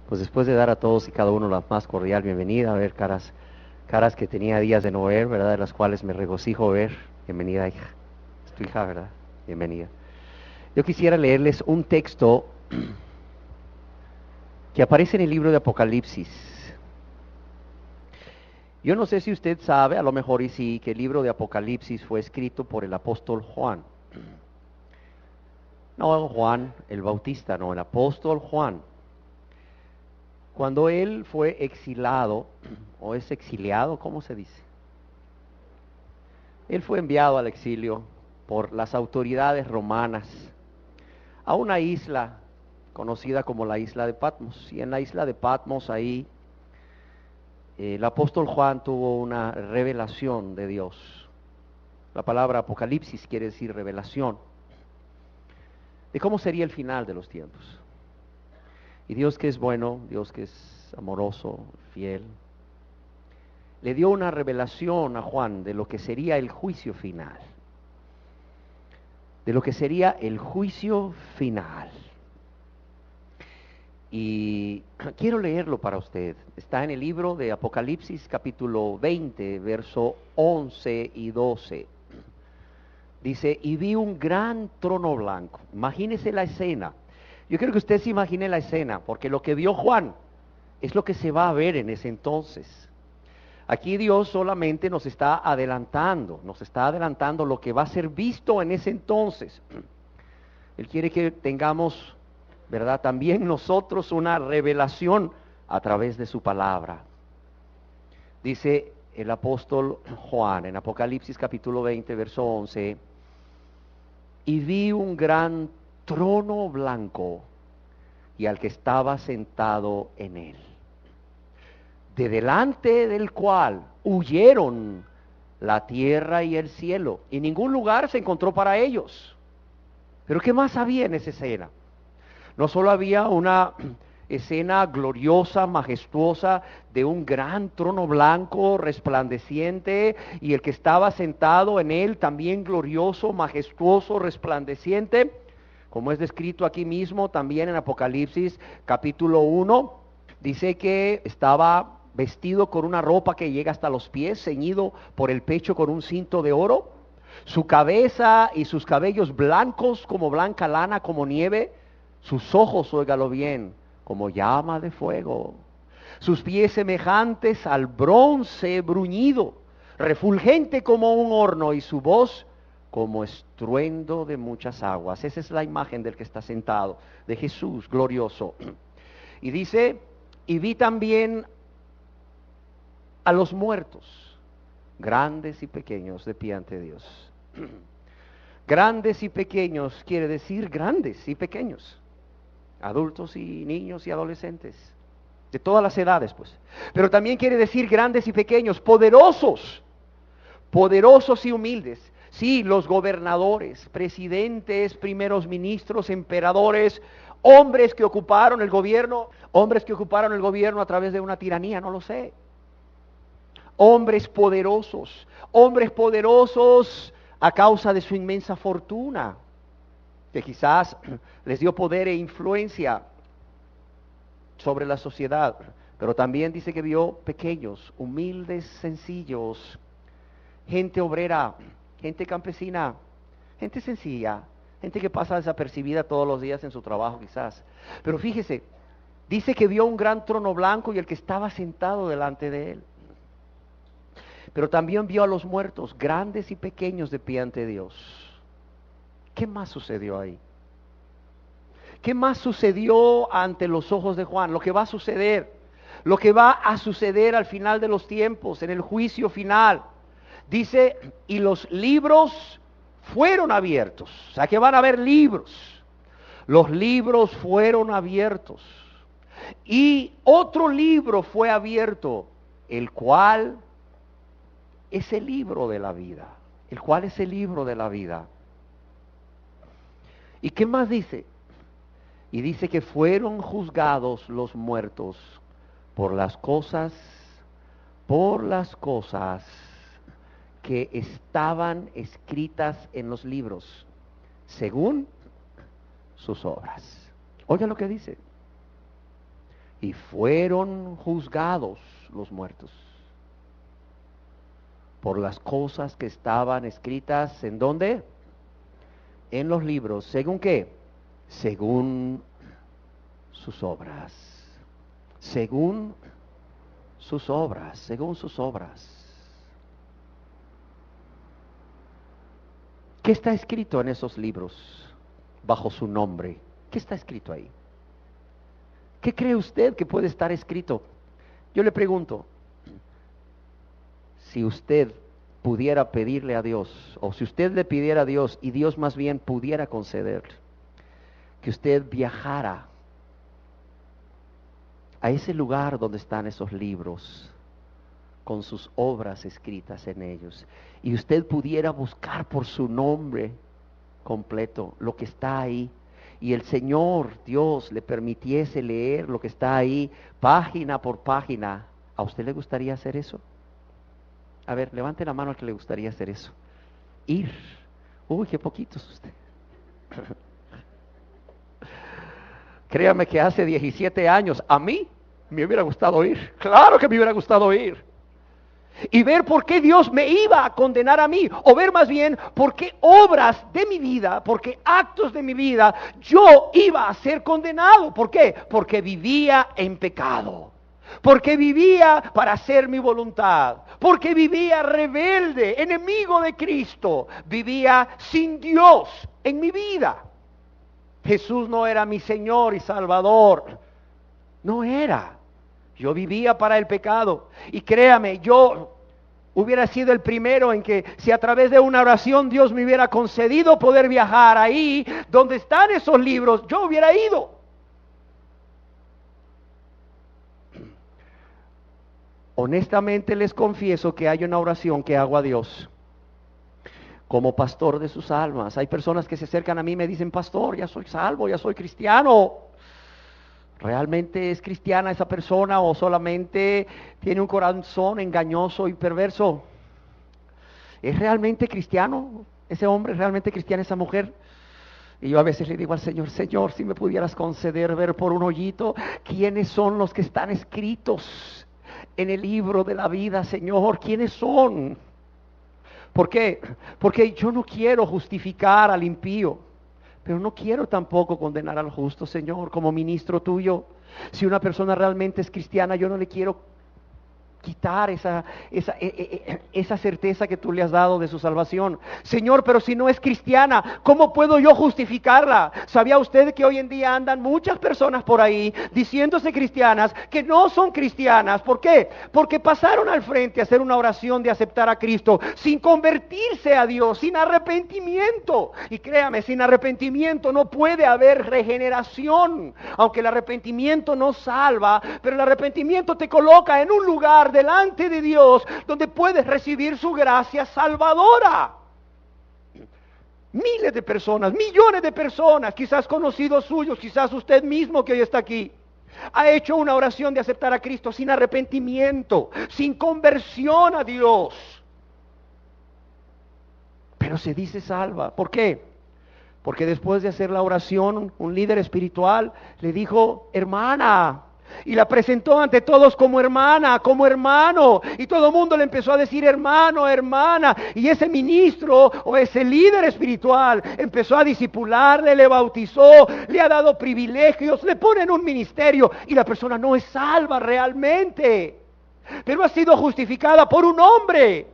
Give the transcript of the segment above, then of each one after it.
Pues después de dar a todos y cada uno la más cordial bienvenida, a ver caras que tenía días de no ver, ¿verdad? De las cuales me regocijo ver. Bienvenida, hija. Es tu hija, ¿verdad? Bienvenida. Yo quisiera leerles un texto que aparece en el libro de Apocalipsis. Yo no sé si usted sabe, a lo mejor y sí, que el libro de Apocalipsis fue escrito por el apóstol Juan. No Juan el Bautista, no, el apóstol Juan. Cuando él fue exilado, o es exiliado, ¿cómo se dice? Él fue enviado al exilio por las autoridades romanas a una isla conocida como la isla de Patmos. Y en la isla de Patmos ahí el apóstol Juan tuvo una revelación de Dios. La palabra Apocalipsis quiere decir revelación de cómo sería el final de los tiempos. Y Dios, que es bueno, Dios que es amoroso, fiel, le dio una revelación a Juan de lo que sería el juicio final. De lo que sería el juicio final. Y quiero leerlo para usted. Está en el libro de Apocalipsis capítulo 20, verso 11 y 12. Dice, y vi un gran trono blanco. Imagínese la escena. Yo quiero que usted se imagine la escena, porque lo que vio Juan es lo que se va a ver en ese entonces. Aquí Dios solamente nos está adelantando lo que va a ser visto en ese entonces. Él quiere que tengamos, ¿verdad? También nosotros una revelación a través de su palabra. Dice el apóstol Juan en Apocalipsis capítulo 20, verso 11, y vi un gran trono blanco y al que estaba sentado en él, de delante del cual huyeron la tierra y el cielo, y ningún lugar se encontró para ellos. Pero ¿qué más había en esa escena? No solo había una escena gloriosa, majestuosa, de un gran trono blanco, resplandeciente, y el que estaba sentado en él también glorioso, majestuoso, resplandeciente, como es descrito aquí mismo también en Apocalipsis capítulo 1, dice que estaba vestido con una ropa que llega hasta los pies, ceñido por el pecho con un cinto de oro, su cabeza y sus cabellos blancos como blanca lana, como nieve, sus ojos, óigalo bien, como llama de fuego, sus pies semejantes al bronce bruñido, refulgente como un horno, y su voz como estruendo de muchas aguas. Esa es la imagen del que está sentado, de Jesús glorioso. Y dice, y vi también a los muertos, grandes y pequeños, de pie ante Dios. Grandes y pequeños quiere decir grandes y pequeños, adultos y niños y adolescentes, de todas las edades pues. Pero también quiere decir grandes y pequeños, poderosos, poderosos y humildes. Sí, los gobernadores, presidentes, primeros ministros, emperadores, hombres que ocuparon el gobierno a través de una tiranía, no lo sé. Hombres poderosos a causa de su inmensa fortuna, que quizás les dio poder e influencia sobre la sociedad, pero también dice que vio pequeños, humildes, sencillos, gente obrera, gente campesina, gente sencilla, gente que pasa desapercibida todos los días en su trabajo quizás. Pero fíjese, dice que vio un gran trono blanco y el que estaba sentado delante de él. Pero también vio a los muertos, grandes y pequeños, de pie ante Dios. ¿Qué más sucedió ahí? ¿Qué más sucedió ante los ojos de Juan? Lo que va a suceder, lo que va a suceder al final de los tiempos, en el juicio final. Dice, y los libros fueron abiertos. O sea que van a haber libros. Los libros fueron abiertos. Y otro libro fue abierto, el cual es el libro de la vida. El cual es el libro de la vida. ¿Y qué más dice? Y dice que fueron juzgados los muertos por las cosas que estaban escritas en los libros, según sus obras. Oiga lo que dice. y fueron juzgados los muertos por las cosas que estaban escritas, ¿en dónde? En los libros. ¿Según qué? Según sus obras. Según sus obras, según sus obras. ¿Qué está escrito en esos libros bajo su nombre? ¿Qué está escrito ahí? ¿Qué cree usted que puede estar escrito? Yo le pregunto, si usted pudiera pedirle a Dios, o si usted le pidiera a Dios y Dios más bien pudiera conceder que usted viajara a ese lugar donde están esos libros, con sus obras escritas en ellos, y usted pudiera buscar por su nombre completo lo que está ahí, y el Señor Dios le permitiese leer lo que está ahí, página por página, ¿a usted le gustaría hacer eso? A ver, levante la mano al que le gustaría hacer eso. Ir. Uy, qué poquitos usted. Créame que hace 17 años, a mí me hubiera gustado ir. Claro que me hubiera gustado ir. Y ver por qué Dios me iba a condenar a mí, o ver más bien por qué obras de mi vida, por qué actos de mi vida yo iba a ser condenado. ¿Por qué? Porque vivía en pecado, porque vivía para hacer mi voluntad, porque vivía rebelde, enemigo de Cristo, vivía sin Dios en mi vida. Jesús no era mi Señor y Salvador, no era. Yo vivía para el pecado, y créame, yo hubiera sido el primero en que si a través de una oración Dios me hubiera concedido poder viajar ahí donde están esos libros, yo hubiera ido. Honestamente les confieso que hay una oración que hago a Dios como pastor de sus almas. Hay personas que se acercan a mí y me dicen, pastor, ya soy salvo, ya soy cristiano. ¿Realmente es cristiana esa persona o solamente tiene un corazón engañoso y perverso? ¿Es realmente cristiano ese hombre? ¿Es realmente cristiana esa mujer? Y yo a veces le digo al Señor, Señor, si me pudieras conceder ver por un hoyito quiénes son los que están escritos en el libro de la vida, Señor, ¿quiénes son? ¿Por qué? Porque yo no quiero justificar al impío, pero no quiero tampoco condenar al justo, Señor, como ministro tuyo. Si una persona realmente es cristiana, yo no le quiero quitar esa certeza que tú le has dado de su salvación. Señor, pero si no es cristiana, ¿cómo puedo yo justificarla? ¿Sabía usted que hoy en día andan muchas personas por ahí diciéndose cristianas que no son cristianas? ¿Por qué? Porque pasaron al frente a hacer una oración de aceptar a Cristo sin convertirse a Dios, sin arrepentimiento. Y créame, sin arrepentimiento no puede haber regeneración. Aunque el arrepentimiento no salva, pero el arrepentimiento te coloca en un lugar delante de Dios donde puedes recibir su gracia salvadora. Miles de personas, millones de personas, quizás conocidos suyos, quizás usted mismo que hoy está aquí, ha hecho una oración de aceptar a Cristo sin arrepentimiento, sin conversión a Dios, pero se dice salva. ¿Por qué? Porque después de hacer la oración, un líder espiritual le dijo, hermana, y la presentó ante todos como hermana, como hermano, y todo el mundo le empezó a decir hermano, hermana, y ese ministro o ese líder espiritual empezó a discipularle, le bautizó, le ha dado privilegios, le pone en un ministerio, y la persona no es salva realmente, pero ha sido justificada por un hombre.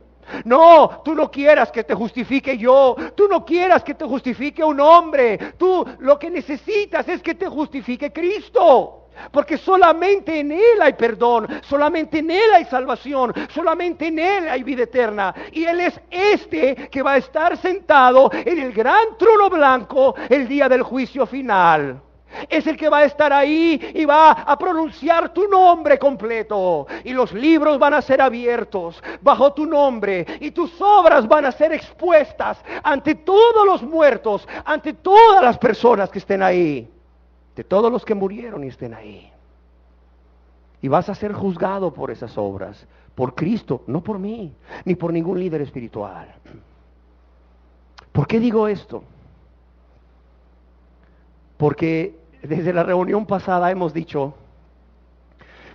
No, tú no quieras que te justifique yo, tú no quieras que te justifique un hombre, tú lo que necesitas es que te justifique Cristo. Porque solamente en Él hay perdón, solamente en Él hay salvación, solamente en Él hay vida eterna. Y Él es este que va a estar sentado en el gran trono blanco el día del juicio final. Es el que va a estar ahí y va a pronunciar tu nombre completo. Y los libros van a ser abiertos bajo tu nombre. Y tus obras van a ser expuestas ante todos los muertos, ante todas las personas que estén ahí. De todos los que murieron y estén ahí. Y vas a ser juzgado por esas obras, por Cristo, no por mí, ni por ningún líder espiritual. ¿Por qué digo esto? Porque desde la reunión pasada hemos dicho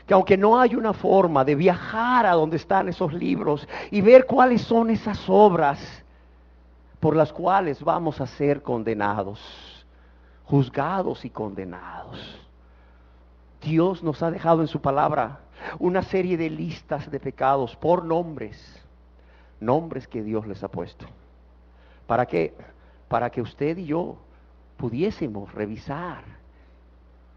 que aunque no hay una forma de viajar a donde están esos libros y ver cuáles son esas obras por las cuales vamos a ser condenados, juzgados y condenados. Dios nos ha dejado en su palabra una serie de listas de pecados por nombres que Dios les ha puesto. ¿Para qué? Para que usted y yo pudiésemos revisar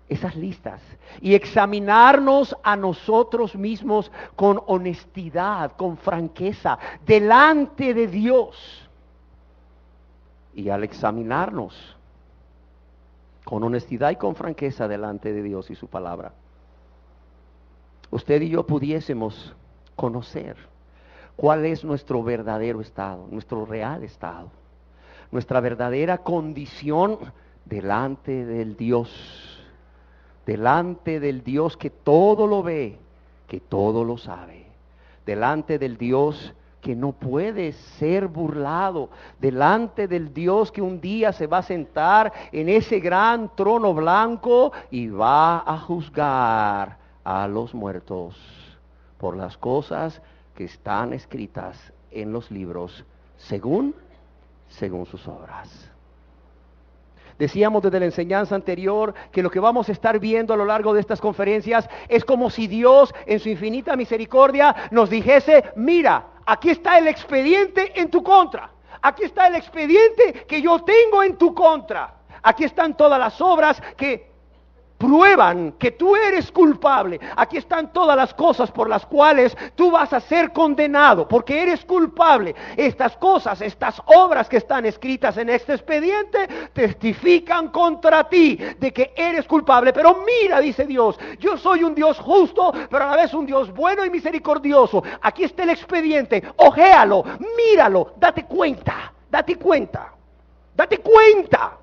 esas listas y examinarnos a nosotros mismos con honestidad, con franqueza, delante de Dios. Y al examinarnos con honestidad y con franqueza delante de Dios y su palabra, usted y yo pudiésemos conocer cuál es nuestro verdadero estado, nuestro real estado, nuestra verdadera condición delante del Dios que todo lo ve, que todo lo sabe, delante del Dios que no puede ser burlado, delante del Dios que un día se va a sentar en ese gran trono blanco y va a juzgar a los muertos por las cosas que están escritas en los libros según sus obras. Decíamos desde la enseñanza anterior que lo que vamos a estar viendo a lo largo de estas conferencias es como si Dios en su infinita misericordia nos dijese: mira, aquí está el expediente en tu contra, aquí está el expediente que yo tengo en tu contra, aquí están todas las obras que prueban que tú eres culpable. Aquí están todas las cosas por las cuales tú vas a ser condenado, porque eres culpable. Estas cosas, estas obras que están escritas en este expediente, testifican contra ti de que eres culpable. Pero mira, dice Dios, yo soy un Dios justo, pero a la vez un Dios bueno y misericordioso. Aquí está el expediente, ojéalo, míralo, date cuenta, date cuenta, date cuenta.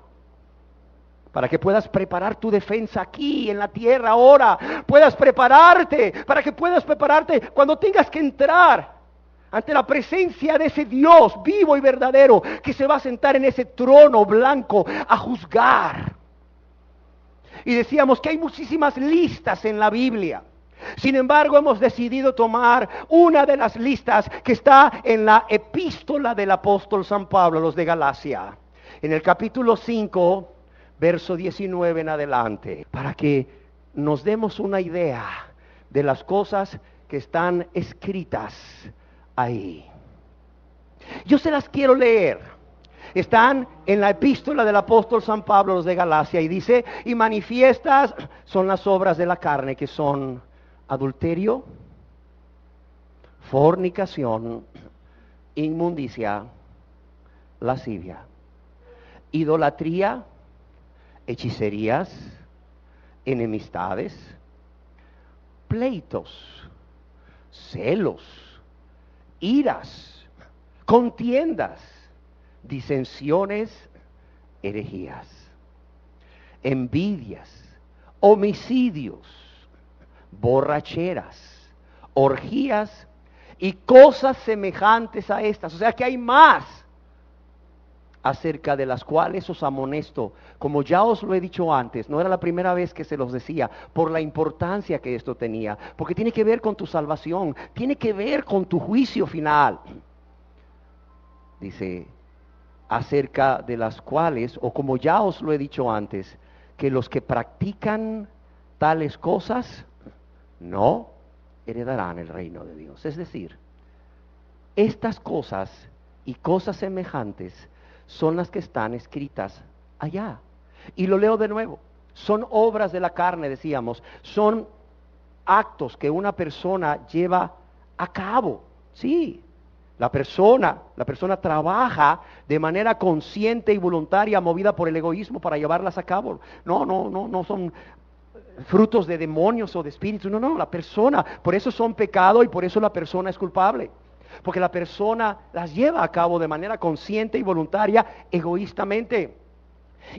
Para que puedas preparar tu defensa aquí en la tierra ahora, puedas prepararte, para que puedas prepararte cuando tengas que entrar ante la presencia de ese Dios vivo y verdadero que se va a sentar en ese trono blanco a juzgar. Y decíamos que hay muchísimas listas en la Biblia. Sin embargo, hemos decidido tomar una de las listas que está en la epístola del apóstol San Pablo a los de Galacia, en el capítulo 5, verso 19 en adelante, para que nos demos una idea de las cosas que están escritas ahí. Yo se las quiero leer. Están en la epístola del apóstol San Pablo a los de Galacia y dice: y manifiestas son las obras de la carne, que son adulterio, fornicación, inmundicia, lascivia, idolatría, hechicerías, enemistades, pleitos, celos, iras, contiendas, disensiones, herejías, envidias, homicidios, borracheras, orgías y cosas semejantes a estas. O sea que hay más, acerca de las cuales os amonesto, como ya os lo he dicho antes. No era la primera vez que se los decía, por la importancia que esto tenía, porque tiene que ver con tu salvación, tiene que ver con tu juicio final. Dice, acerca de las cuales, o como ya os lo he dicho antes, que los que practican tales cosas no heredarán el reino de Dios. Es decir, estas cosas y cosas semejantes son las que están escritas allá. Y lo leo de nuevo. Son obras de la carne, decíamos. Son actos que una persona lleva a cabo. Sí, la persona trabaja de manera consciente y voluntaria, movida por el egoísmo para llevarlas a cabo. No son frutos de demonios o de espíritus. No, la persona, por eso son pecado y por eso la persona es culpable. Porque la persona las lleva a cabo de manera consciente y voluntaria, egoístamente.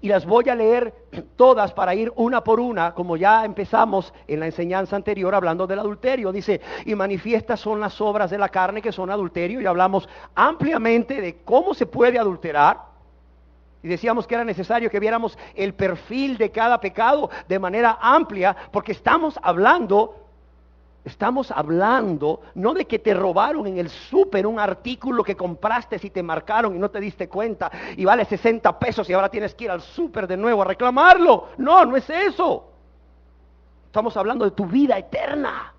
Y las voy a leer todas para ir una por una, como ya empezamos en la enseñanza anterior hablando del adulterio. Dice, y manifiestas son las obras de la carne, que son adulterio, y hablamos ampliamente de cómo se puede adulterar. Y decíamos que era necesario que viéramos el perfil de cada pecado de manera amplia, porque estamos hablando Estamos hablando no de que te robaron en el súper un artículo que compraste y te marcaron y no te diste cuenta y vale 60 pesos y ahora tienes que ir al súper de nuevo a reclamarlo. No, no es eso. Estamos hablando de tu vida eterna,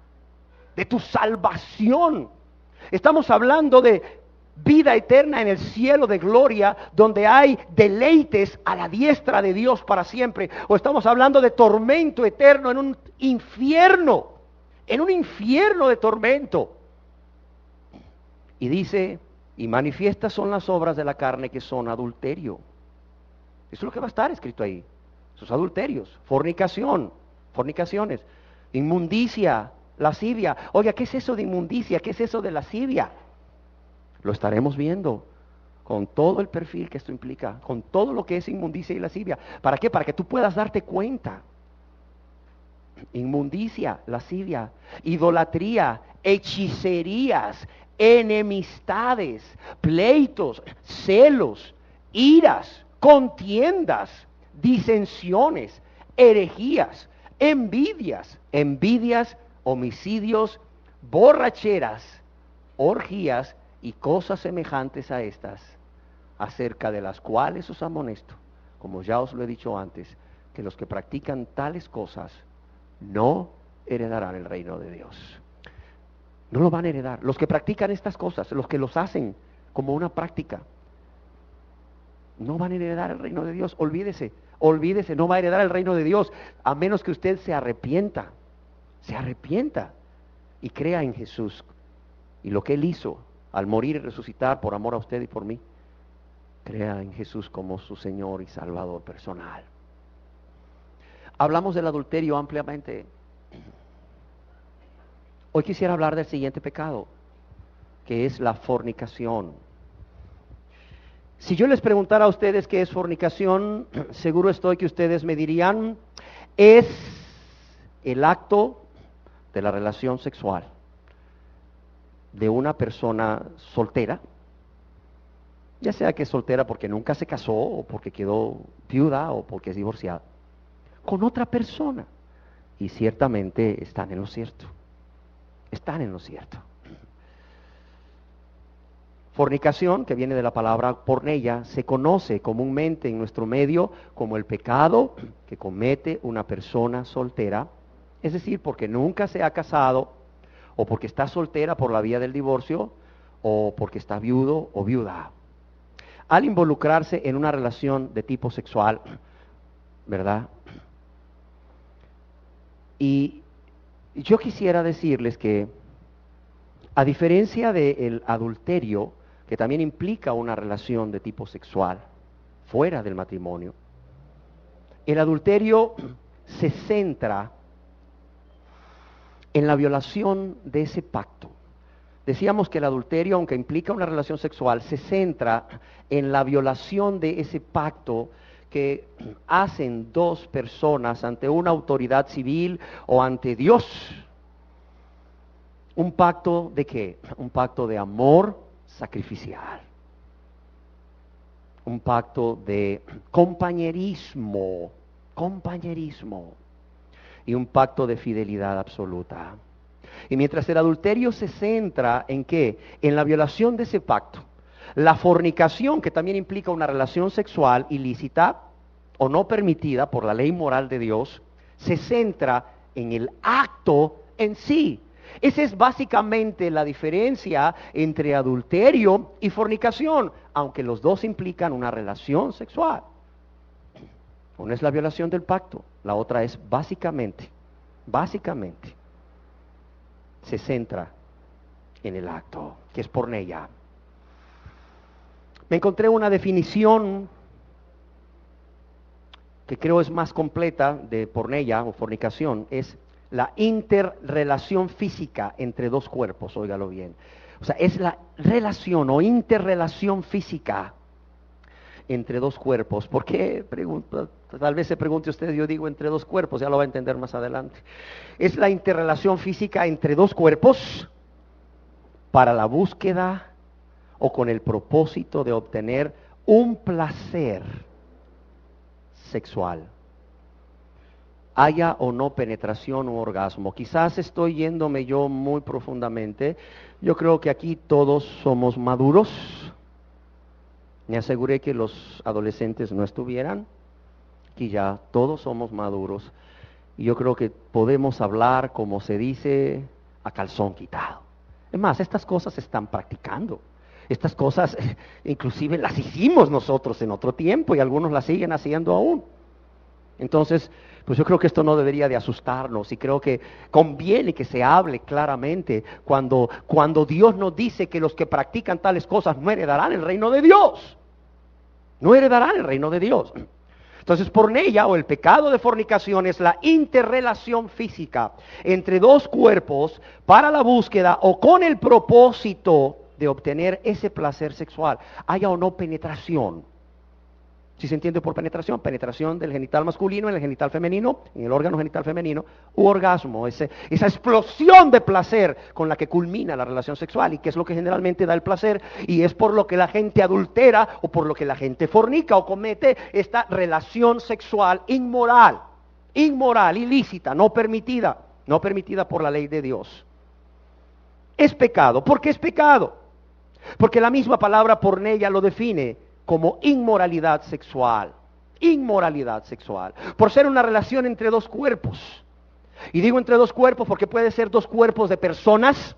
de tu salvación. Estamos hablando de vida eterna en el cielo de gloria, donde hay deleites a la diestra de Dios para siempre. O estamos hablando de tormento eterno en un infierno de tormento. Y dice, y manifiestas son las obras de la carne que son adulterio. Eso es lo que va a estar escrito ahí. Sus adulterios, fornicaciones, inmundicia, lascivia. Oiga, ¿qué es eso de inmundicia? ¿Qué es eso de lascivia? Lo estaremos viendo con todo el perfil que esto implica, con todo lo que es inmundicia y lascivia. ¿Para qué? Para que tú puedas darte cuenta. Inmundicia, lascivia, idolatría, hechicerías, enemistades, pleitos, celos, iras, contiendas, disensiones, herejías, envidias, homicidios, borracheras, orgías y cosas semejantes a estas, acerca de las cuales os amonesto, como ya os lo he dicho antes, que los que practican tales cosas no heredarán el reino de Dios. No lo van a heredar. Los que practican estas cosas, los que los hacen como una práctica, no van a heredar el reino de Dios. Olvídese, no va a heredar el reino de Dios, a menos que usted se arrepienta y crea en Jesús y lo que Él hizo al morir y resucitar por amor a usted y por mí. Crea en Jesús como su Señor y Salvador personal. Hablamos del adulterio ampliamente. Hoy quisiera hablar del siguiente pecado, que es la fornicación. Si yo les preguntara a ustedes qué es fornicación, seguro estoy que ustedes me dirían, es el acto de la relación sexual de una persona soltera, ya sea que es soltera porque nunca se casó, o porque quedó viuda, o porque es divorciada, con otra persona. Y ciertamente están en lo cierto. Fornicación, que viene de la palabra porneia, se conoce comúnmente en nuestro medio como el pecado que comete una persona soltera, es decir, porque nunca se ha casado, o porque está soltera por la vía del divorcio, o porque está viudo o viuda. Al involucrarse en una relación de tipo sexual, ¿verdad? Y yo quisiera decirles que, a diferencia del adulterio, que también implica una relación de tipo sexual fuera del matrimonio, el adulterio se centra en la violación de ese pacto. Decíamos que el adulterio, aunque implica una relación sexual, se centra en la violación de ese pacto que hacen dos personas ante una autoridad civil o ante Dios. ¿Un pacto de qué? Un pacto de amor sacrificial. Un pacto de compañerismo. Y un pacto de fidelidad absoluta. Y mientras el adulterio se centra en ¿qué? En la violación de ese pacto. La fornicación, que también implica una relación sexual ilícita o no permitida por la ley moral de Dios, se centra en el acto en sí. Esa es básicamente la diferencia entre adulterio y fornicación, aunque los dos implican una relación sexual. Una es la violación del pacto, la otra es básicamente, se centra en el acto, que es porneia. Me encontré una definición que creo es más completa de porneia o fornicación, es la interrelación física entre dos cuerpos, óigalo bien. O sea, es la relación o interrelación física entre dos cuerpos. ¿Por qué? Tal vez se pregunte usted, yo digo entre dos cuerpos, ya lo va a entender más adelante. Es la interrelación física entre dos cuerpos para la búsqueda o con el propósito de obtener un placer sexual. haya o no penetración u orgasmo. Quizás estoy yéndome yo muy profundamente. Yo creo que aquí todos somos maduros. Me aseguré que los adolescentes no estuvieran. Aquí ya todos somos maduros. Y yo creo que podemos hablar, como se dice, a calzón quitado. Es más, estas cosas se están practicando. Estas cosas inclusive las hicimos nosotros en otro tiempo y algunos las siguen haciendo aún. Entonces, pues yo creo que esto no debería de asustarnos y creo que conviene que se hable claramente cuando Dios nos dice que los que practican tales cosas no heredarán el reino de Dios. No heredarán el reino de Dios. Entonces, porneia o el pecado de fornicación es la interrelación física entre dos cuerpos para la búsqueda o con el propósito de obtener ese placer sexual, haya o no penetración. Si se entiende por penetración, penetración del genital masculino en el genital femenino, en el órgano genital femenino, u orgasmo, esa explosión de placer con la que culmina la relación sexual y que es lo que generalmente da el placer y es por lo que la gente adultera o por lo que la gente fornica o comete esta relación sexual inmoral, ilícita, no permitida por la ley de Dios. Es pecado. ¿Por qué es pecado? Porque la misma palabra porneia lo define como inmoralidad sexual, por ser una relación entre dos cuerpos. Y digo entre dos cuerpos porque puede ser dos cuerpos de personas,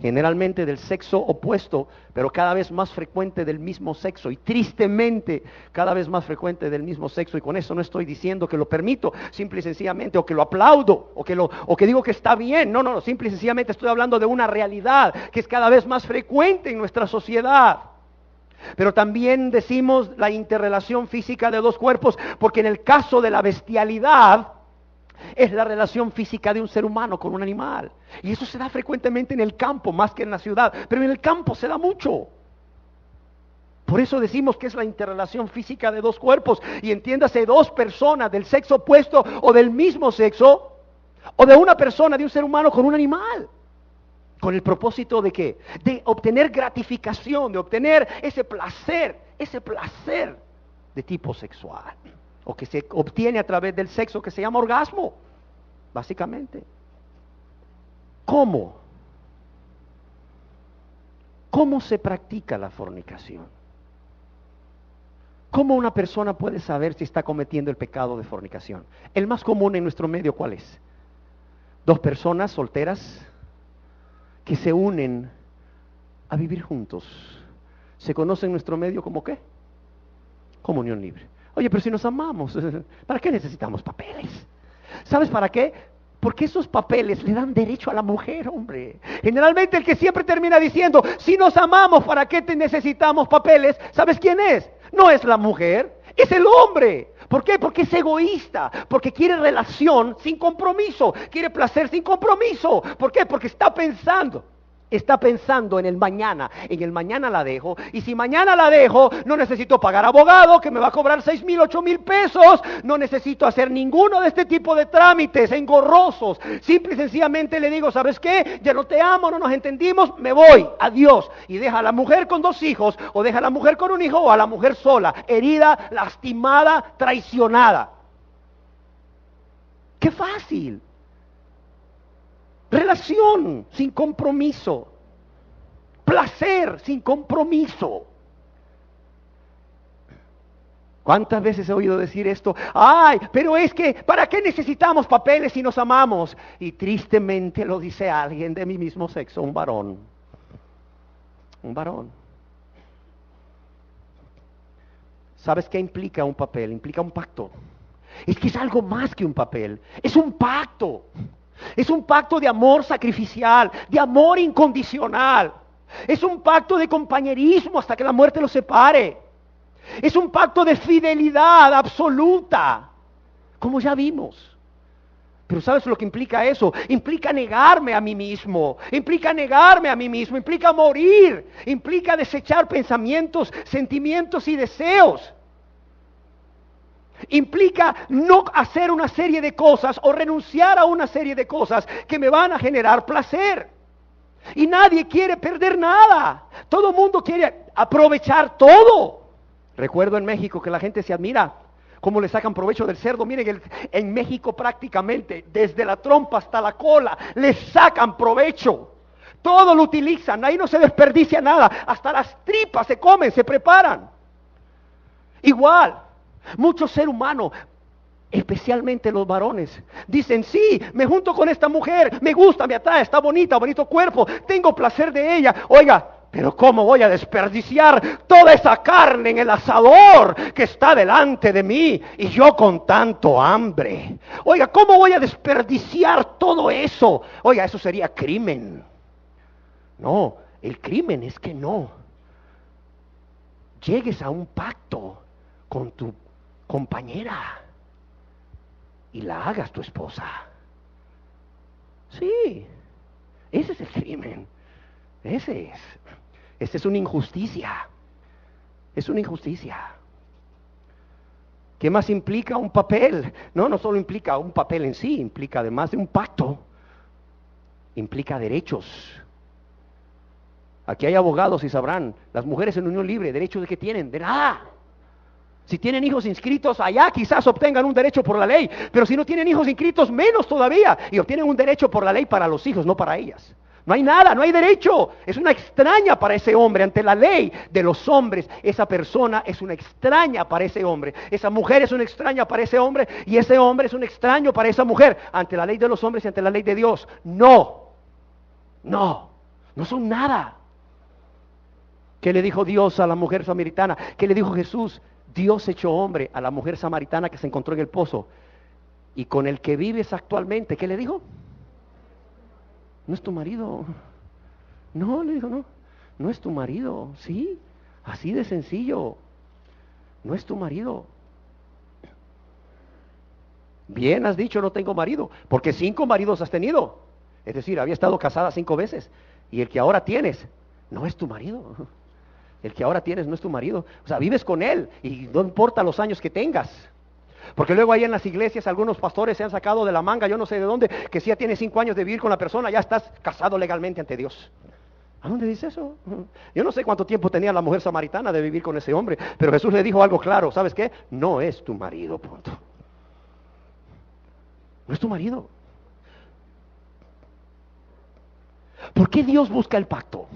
generalmente del sexo opuesto, pero cada vez más frecuente del mismo sexo, y tristemente cada vez más frecuente del mismo sexo, y con eso no estoy diciendo que lo permito, simple y sencillamente, o que lo aplaudo, o que digo que está bien, no, simple y sencillamente estoy hablando de una realidad que es cada vez más frecuente en nuestra sociedad. Pero también decimos la interrelación física de dos cuerpos, porque en el caso de la bestialidad, es la relación física de un ser humano con un animal. Y eso se da frecuentemente en el campo, más que en la ciudad, pero en el campo se da mucho. Por eso decimos que es la interrelación física de dos cuerpos, y entiéndase, dos personas del sexo opuesto o del mismo sexo, o de una persona, de un ser humano con un animal. ¿Con el propósito de qué? De obtener gratificación, de obtener ese placer de tipo sexual, o que se obtiene a través del sexo que se llama orgasmo, básicamente. ¿Cómo? ¿Cómo se practica la fornicación? ¿Cómo una persona puede saber si está cometiendo el pecado de fornicación? El más común en nuestro medio, ¿cuál es? Dos personas solteras que se unen a vivir juntos. ¿Se conoce en nuestro medio como qué? Comunión libre. Oye, pero si nos amamos, ¿para qué necesitamos papeles? ¿Sabes para qué? Porque esos papeles le dan derecho a la mujer, hombre. Generalmente el que siempre termina diciendo, si nos amamos, ¿para qué necesitamos papeles? ¿Sabes quién es? No es la mujer, es el hombre. ¿Por qué? Porque es egoísta, porque quiere relación sin compromiso, quiere placer sin compromiso. ¿Por qué? Porque está pensando en el mañana la dejo, y si mañana la dejo, no necesito pagar abogado, que me va a cobrar 6,000, 8,000 pesos, no necesito hacer ninguno de este tipo de trámites engorrosos, simple y sencillamente le digo, ¿sabes qué? Ya no te amo, no nos entendimos, me voy, adiós, y deja a la mujer con 2 hijos, o deja a la mujer con un hijo, o a la mujer sola, herida, lastimada, traicionada. ¡Qué fácil! Relación sin compromiso, placer sin compromiso. ¿Cuántas veces he oído decir esto? Ay, pero es que, ¿para qué necesitamos papeles si nos amamos? Y tristemente lo dice alguien de mi mismo sexo, un varón. Un varón. ¿Sabes qué implica un papel? Implica un pacto. Es que es algo más que un papel, es un pacto. Es un pacto de amor sacrificial, de amor incondicional. Es un pacto de compañerismo hasta que la muerte los separe. Es un pacto de fidelidad absoluta, como ya vimos. Pero ¿sabes lo que implica eso? Implica negarme a mí mismo, implica morir, implica desechar pensamientos, sentimientos y deseos. Implica no hacer una serie de cosas o renunciar a una serie de cosas que me van a generar placer. Y nadie quiere perder nada. Todo el mundo quiere aprovechar todo. Recuerdo en México que la gente se admira cómo le sacan provecho del cerdo. Miren, en México prácticamente, desde la trompa hasta la cola, le sacan provecho. Todo lo utilizan, ahí no se desperdicia nada. Hasta las tripas se comen, se preparan. Igual, muchos seres humanos, especialmente los varones, dicen, sí, me junto con esta mujer, me gusta, me atrae, está bonita, bonito cuerpo, tengo placer de ella. Oiga, pero ¿cómo voy a desperdiciar toda esa carne en el asador que está delante de mí y yo con tanto hambre? Oiga, ¿cómo voy a desperdiciar todo eso? Oiga, eso sería crimen. No, el crimen es que no llegues a un pacto con tu compañera y la hagas tu esposa. Sí, ese es el crimen. Esa es una injusticia. Es una injusticia. ¿Qué más implica un papel? No solo implica un papel en sí, implica además de un pacto, implica derechos. Aquí hay abogados y sabrán, las mujeres en unión libre, ¿derechos de qué tienen? De nada. Si tienen hijos inscritos allá, quizás obtengan un derecho por la ley, pero si no tienen hijos inscritos, menos todavía, y obtienen un derecho por la ley para los hijos, no para ellas. No hay nada, no hay derecho. Es una extraña para ese hombre. Ante la ley de los hombres, esa persona es una extraña para ese hombre. Esa mujer es una extraña para ese hombre, y ese hombre es un extraño para esa mujer. Ante la ley de los hombres y ante la ley de Dios, no son nada. ¿Qué le dijo Dios a la mujer samaritana? ¿Qué le dijo Jesús? Dios echó hombre a la mujer samaritana que se encontró en el pozo. Y con el que vives actualmente, ¿qué le dijo? No es tu marido. No, le dijo, no es tu marido. Sí, así de sencillo. No es tu marido. Bien has dicho, no tengo marido, porque 5 maridos has tenido. Es decir, había estado casada 5 veces. Y el que ahora tienes, no es tu marido. El que ahora tienes no es tu marido. O sea, vives con él y no importa los años que tengas. Porque luego ahí en las iglesias algunos pastores se han sacado de la manga, yo no sé de dónde, que si ya tienes 5 años de vivir con la persona, ya estás casado legalmente ante Dios. ¿A dónde dice eso? Yo no sé cuánto tiempo tenía la mujer samaritana de vivir con ese hombre, pero Jesús le dijo algo claro, ¿sabes qué? No es tu marido, punto. No es tu marido. ¿Por qué Dios busca el pacto?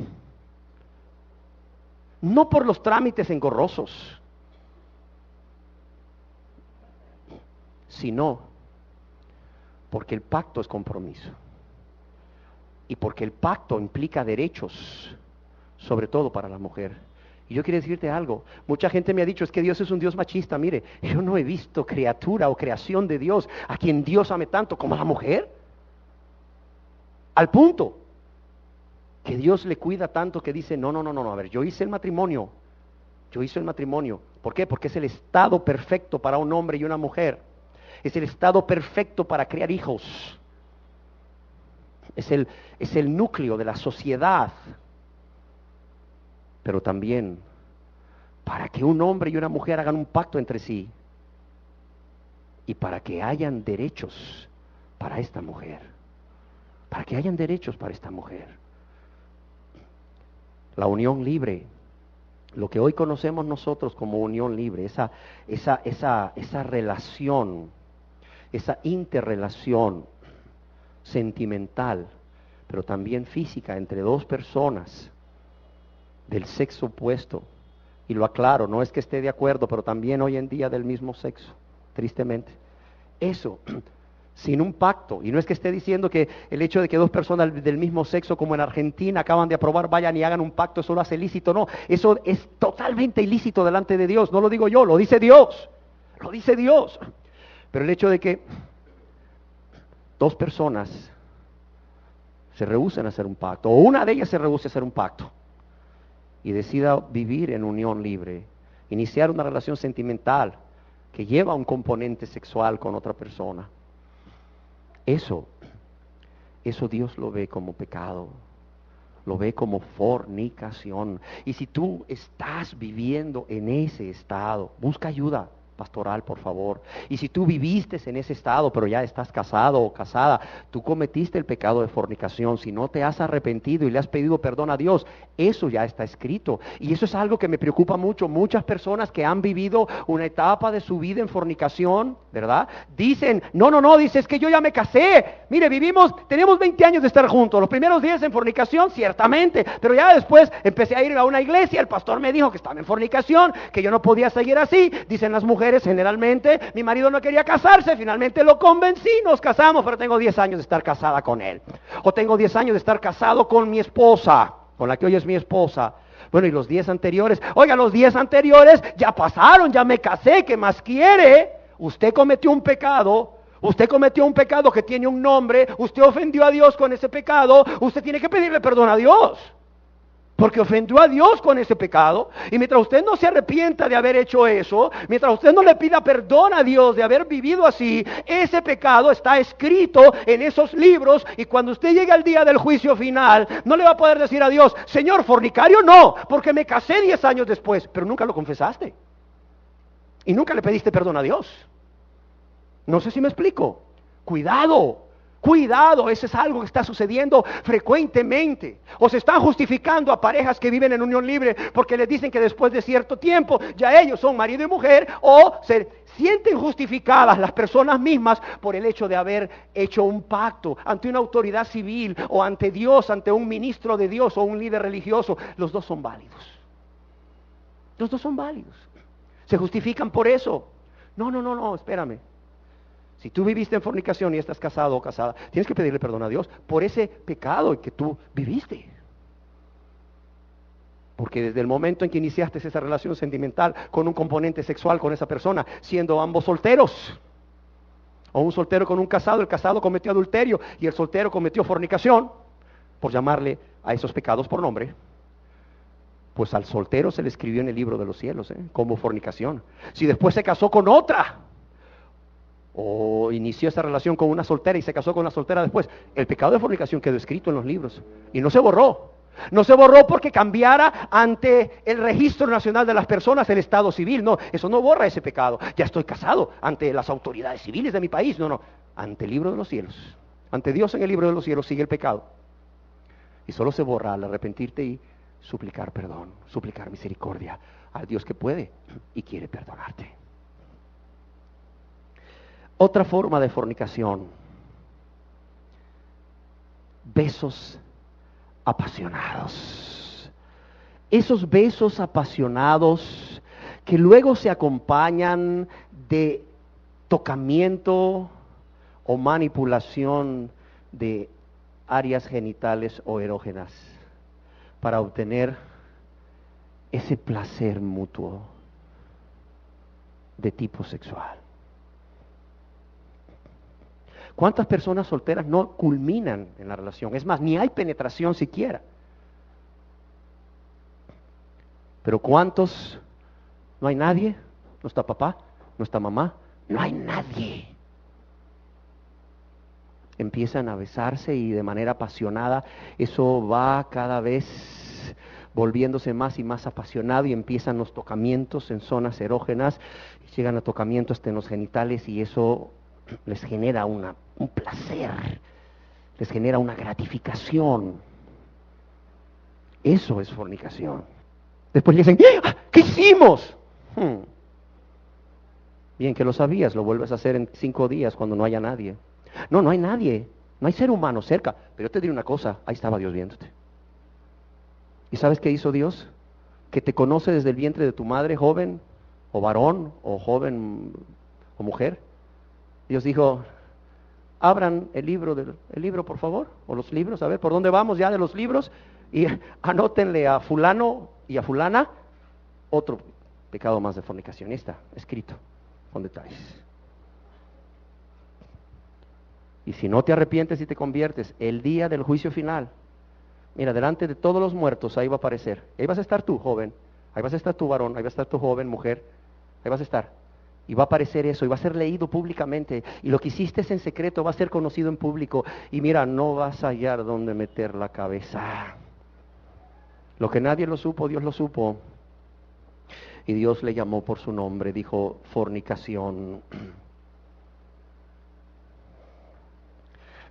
No por los trámites engorrosos, sino porque el pacto es compromiso. Y porque el pacto implica derechos, sobre todo para la mujer. Y yo quiero decirte algo, mucha gente me ha dicho, es que Dios es un Dios machista. Mire, yo no he visto criatura o creación de Dios a quien Dios ame tanto como a la mujer. Al punto que Dios le cuida tanto que dice, no, a ver, yo hice el matrimonio. ¿Por qué? Porque es el estado perfecto para un hombre y una mujer. Es el estado perfecto para crear hijos. Es el núcleo de la sociedad. Pero también para que un hombre y una mujer hagan un pacto entre sí. Y para que hayan derechos para esta mujer. Para que hayan derechos para esta mujer. La unión libre, lo que hoy conocemos nosotros como unión libre, esa relación, esa interrelación sentimental, pero también física entre 2 personas del sexo opuesto. Y lo aclaro, no es que esté de acuerdo, pero también hoy en día del mismo sexo, tristemente. Eso sin un pacto, y no es que esté diciendo que el hecho de que 2 personas del mismo sexo, como en Argentina acaban de aprobar, vayan y hagan un pacto, eso lo hace ilícito. No, eso es totalmente ilícito delante de Dios. No lo digo yo, lo dice Dios. Pero el hecho de que 2 personas se rehúsen a hacer un pacto, o una de ellas se rehúse a hacer un pacto y decida vivir en unión libre, iniciar una relación sentimental que lleva un componente sexual con otra persona, eso Dios lo ve como pecado, lo ve como fornicación. Y si tú estás viviendo en ese estado, busca ayuda. pastoral, por favor. Y si tú viviste en ese estado, pero ya estás casado o casada, tú cometiste el pecado de fornicación, si no te has arrepentido y le has pedido perdón a Dios, eso ya está escrito. Y eso es algo que me preocupa mucho. Muchas personas que han vivido una etapa de su vida en fornicación, ¿verdad? Dicen, no, dices que yo ya me casé. Mire, tenemos 20 años de estar juntos. Los primeros días en fornicación, ciertamente, pero ya después empecé a ir a una iglesia, el pastor me dijo que estaba en fornicación, que yo no podía seguir así. Dicen las mujeres generalmente, mi marido no quería casarse, finalmente lo convencí, nos casamos, pero tengo 10 años de estar casada con él. O tengo 10 años de estar casado con mi esposa, con la que hoy es mi esposa. Bueno, y los 10 anteriores, oiga, los 10 anteriores ya pasaron, ya me casé, ¿qué más quiere? Usted cometió un pecado que tiene un nombre, usted ofendió a Dios con ese pecado, usted tiene que pedirle perdón a Dios. Porque ofendió a Dios con ese pecado. Y mientras usted no se arrepienta de haber hecho eso, mientras usted no le pida perdón a Dios de haber vivido así, ese pecado está escrito en esos libros. Y cuando usted llegue al día del juicio final, no le va a poder decir a Dios, Señor, fornicario no, porque me casé 10 años después. Pero nunca lo confesaste. Y nunca le pediste perdón a Dios. No sé si me explico. Cuidado, eso es algo que está sucediendo frecuentemente. O se están justificando a parejas que viven en unión libre porque les dicen que después de cierto tiempo ya ellos son marido y mujer, o se sienten justificadas las personas mismas por el hecho de haber hecho un pacto ante una autoridad civil o ante Dios, ante un ministro de Dios o un líder religioso. Los dos son válidos. Los dos son válidos. Se justifican por eso. No, espérame. Si tú viviste en fornicación y estás casado o casada, tienes que pedirle perdón a Dios por ese pecado que tú viviste. Porque desde el momento en que iniciaste esa relación sentimental con un componente sexual con esa persona, siendo ambos solteros, o un soltero con un casado, el casado cometió adulterio y el soltero cometió fornicación, por llamarle a esos pecados por nombre, pues al soltero se le escribió en el libro de los cielos, como fornicación. Si después se casó con otra, o inició esa relación con una soltera y se casó con una soltera después, el pecado de fornicación quedó escrito en los libros y no se borró. No se borró porque cambiara ante el registro nacional de las personas el estado civil. No, eso no borra ese pecado. Ya estoy casado ante las autoridades civiles de mi país. No, ante el libro de los cielos, ante Dios en el libro de los cielos sigue el pecado. Y solo se borra al arrepentirte y suplicar perdón, suplicar misericordia al Dios que puede y quiere perdonarte. Otra forma de fornicación: besos apasionados. Esos besos apasionados que luego se acompañan de tocamiento o manipulación de áreas genitales o erógenas para obtener ese placer mutuo de tipo sexual. ¿Cuántas personas solteras no culminan en la relación? Es más, ni hay penetración siquiera. Pero ¿cuántos? No hay nadie, no está papá, no está mamá, no hay nadie. Empiezan a besarse y de manera apasionada eso va cada vez volviéndose más y más apasionado y empiezan los tocamientos en zonas erógenas, llegan a tocamientos hasta en los genitales y eso les genera un placer, les genera una gratificación. Eso es fornicación. Después le dicen, ¿qué hicimos? Bien que lo sabías, lo vuelves a hacer en 5 días cuando no haya nadie. No hay nadie, no hay ser humano cerca. Pero yo te diré una cosa, ahí estaba Dios viéndote. ¿Y sabes qué hizo Dios? Que te conoce desde el vientre de tu madre, joven, o varón, o joven, o mujer. Dios dijo, abran el libro por favor, o los libros, a ver, ¿por dónde vamos ya de los libros? Y anótenle a fulano y a fulana otro pecado más de fornicación. Está escrito con detalles. Y si no te arrepientes y te conviertes, el día del juicio final, mira, delante de todos los muertos, ahí va a aparecer. Ahí vas a estar tú, joven, ahí vas a estar tú, varón, ahí va a estar tu joven, mujer, ahí vas a estar. Y va a aparecer eso, y va a ser leído públicamente, y lo que hiciste en secreto va a ser conocido en público, y mira, no vas a hallar dónde meter la cabeza. Lo que nadie lo supo, Dios lo supo. y Dios le llamó por su nombre, dijo fornicación.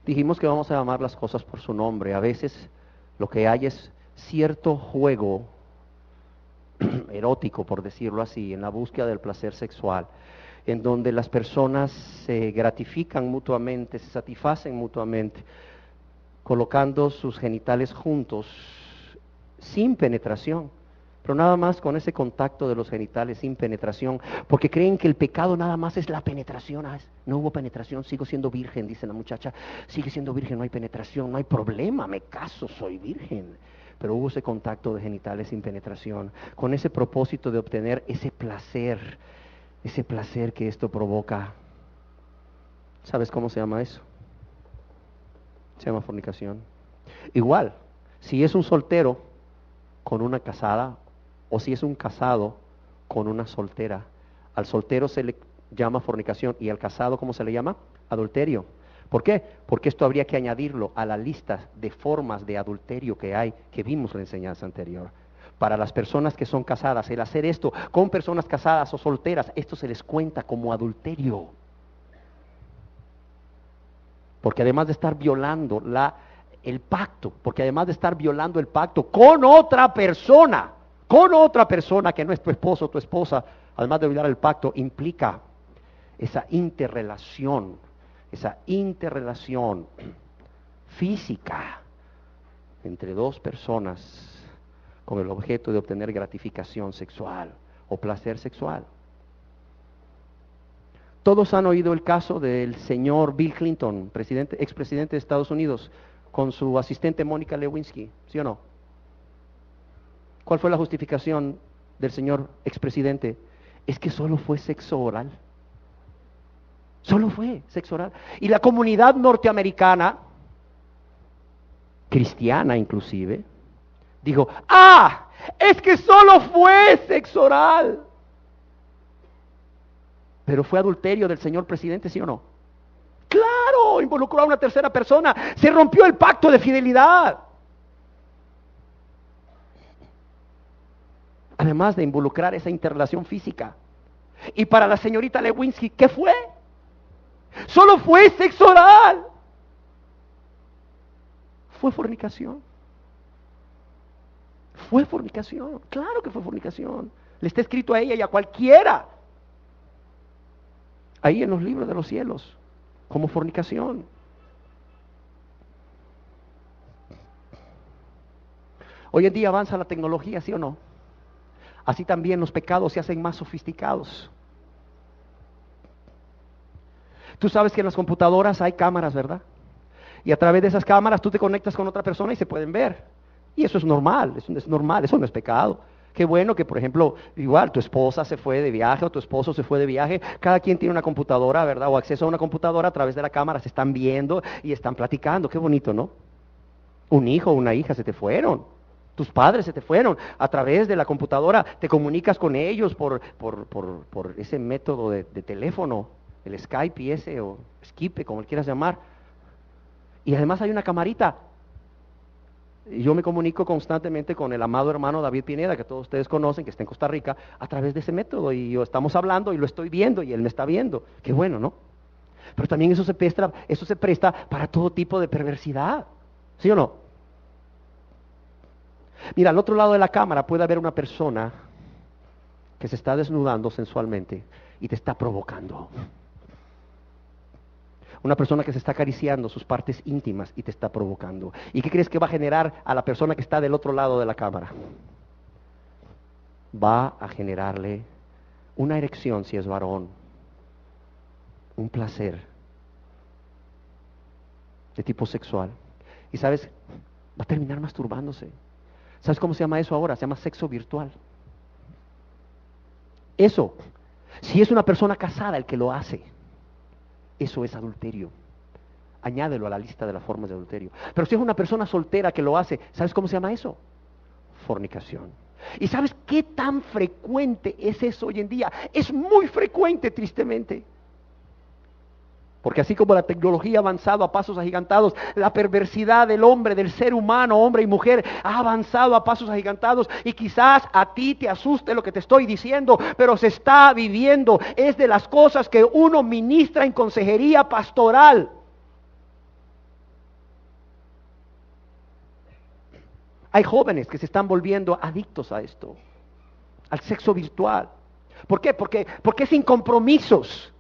Dijimos que vamos a llamar las cosas por su nombre. A veces lo que hay es cierto juego erótico, por decirlo así, en la búsqueda del placer sexual, en donde las personas se gratifican mutuamente, se satisfacen mutuamente, colocando sus genitales juntos, sin penetración, pero nada más con ese contacto de los genitales, sin penetración, porque creen que el pecado nada más es la penetración. No hubo penetración, sigo siendo virgen, dice la muchacha, sigue siendo virgen, no hay penetración, no hay problema, me caso, soy virgen. Pero hubo ese contacto de genitales sin penetración, con ese propósito de obtener ese placer que esto provoca. ¿Sabes cómo se llama eso? Se llama fornicación. Igual, si es un soltero con una casada, o si es un casado con una soltera, al soltero se le llama fornicación, y al casado, ¿cómo se le llama? Adulterio. ¿Por qué? Porque esto habría que añadirlo a la lista de formas de adulterio que hay, que vimos en la enseñanza anterior. Para las personas que son casadas, el hacer esto con personas casadas o solteras, esto se les cuenta como adulterio. Porque además de estar violando el pacto, porque además de estar violando el pacto con otra persona que no es tu esposo o tu esposa, además de violar el pacto, implica esa interrelación física entre dos personas con el objeto de obtener gratificación sexual o placer sexual. Todos han oído el caso del señor Bill Clinton, expresidente de Estados Unidos, con su asistente Mónica Lewinsky, ¿sí o no? ¿Cuál fue la justificación del señor expresidente? Es que solo fue sexo oral. Solo fue sexo oral. Y la comunidad norteamericana, cristiana inclusive, dijo, es que solo fue sexo oral. Pero fue adulterio del señor presidente, ¿sí o no? Claro, involucró a una tercera persona, se rompió el pacto de fidelidad. Además de involucrar esa interrelación física. Y para la señorita Lewinsky, ¿qué fue? Solo fue sexo oral. Fue fornicación. Fue fornicación, claro que fue fornicación. Le está escrito a ella y a cualquiera, ahí en los libros de los cielos, como fornicación. Hoy en día avanza la tecnología, ¿sí o no? Así también los pecados se hacen más sofisticados. Tú sabes que en las computadoras hay cámaras, ¿verdad? Y a través de esas cámaras tú te conectas con otra persona y se pueden ver. Y eso es normal, eso no es pecado. Qué bueno que, por ejemplo, igual tu esposa se fue de viaje o tu esposo se fue de viaje, cada quien tiene una computadora, ¿verdad? O acceso a una computadora, a través de la cámara se están viendo y están platicando. Qué bonito, ¿no? Un hijo o una hija se te fueron, tus padres se te fueron, a través de la computadora te comunicas con ellos por ese método de teléfono, el Skype y ese, o Skype, como le quieras llamar. Y además hay una camarita. Yo me comunico constantemente con el amado hermano David Pineda, que todos ustedes conocen, que está en Costa Rica, a través de ese método, y estamos hablando y lo estoy viendo y él me está viendo. Qué bueno, ¿no? Pero también eso se presta para todo tipo de perversidad, ¿sí o no? Mira, al otro lado de la cámara puede haber una persona que se está desnudando sensualmente y te está provocando. Una persona que se está acariciando sus partes íntimas y te está provocando. ¿Y qué crees que va a generar a la persona que está del otro lado de la cámara? Va a generarle una erección si es varón, un placer de tipo sexual. Y sabes, va a terminar masturbándose. ¿Sabes cómo se llama eso ahora? Se llama sexo virtual. Eso, si es una persona casada el que lo hace, eso es adulterio. Añádelo a la lista de las formas de adulterio. Pero si es una persona soltera que lo hace, ¿sabes cómo se llama eso? Fornicación. ¿Y sabes qué tan frecuente es eso hoy en día? Es muy frecuente, tristemente. Porque así como la tecnología ha avanzado a pasos agigantados, la perversidad del hombre, del ser humano, hombre y mujer, ha avanzado a pasos agigantados. Y quizás a ti te asuste lo que te estoy diciendo, pero se está viviendo. Es de las cosas que uno ministra en consejería pastoral. Hay jóvenes que se están volviendo adictos a esto, al sexo virtual. ¿Por qué? Porque sin compromisos.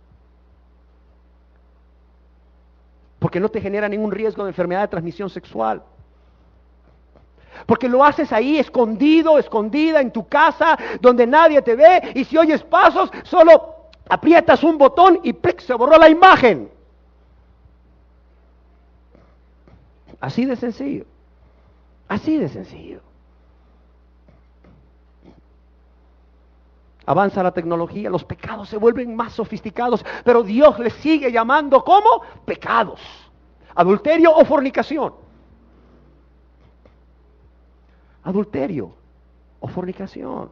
Porque no te genera ningún riesgo de enfermedad de transmisión sexual. Porque lo haces ahí escondido, escondida en tu casa, donde nadie te ve, y si oyes pasos, solo aprietas un botón y ¡plic! Se borró la imagen. Así de sencillo. Así de sencillo. Avanza la tecnología, los pecados se vuelven más sofisticados, pero Dios les sigue llamando ¿cómo? Pecados. Adulterio o fornicación. Adulterio o fornicación.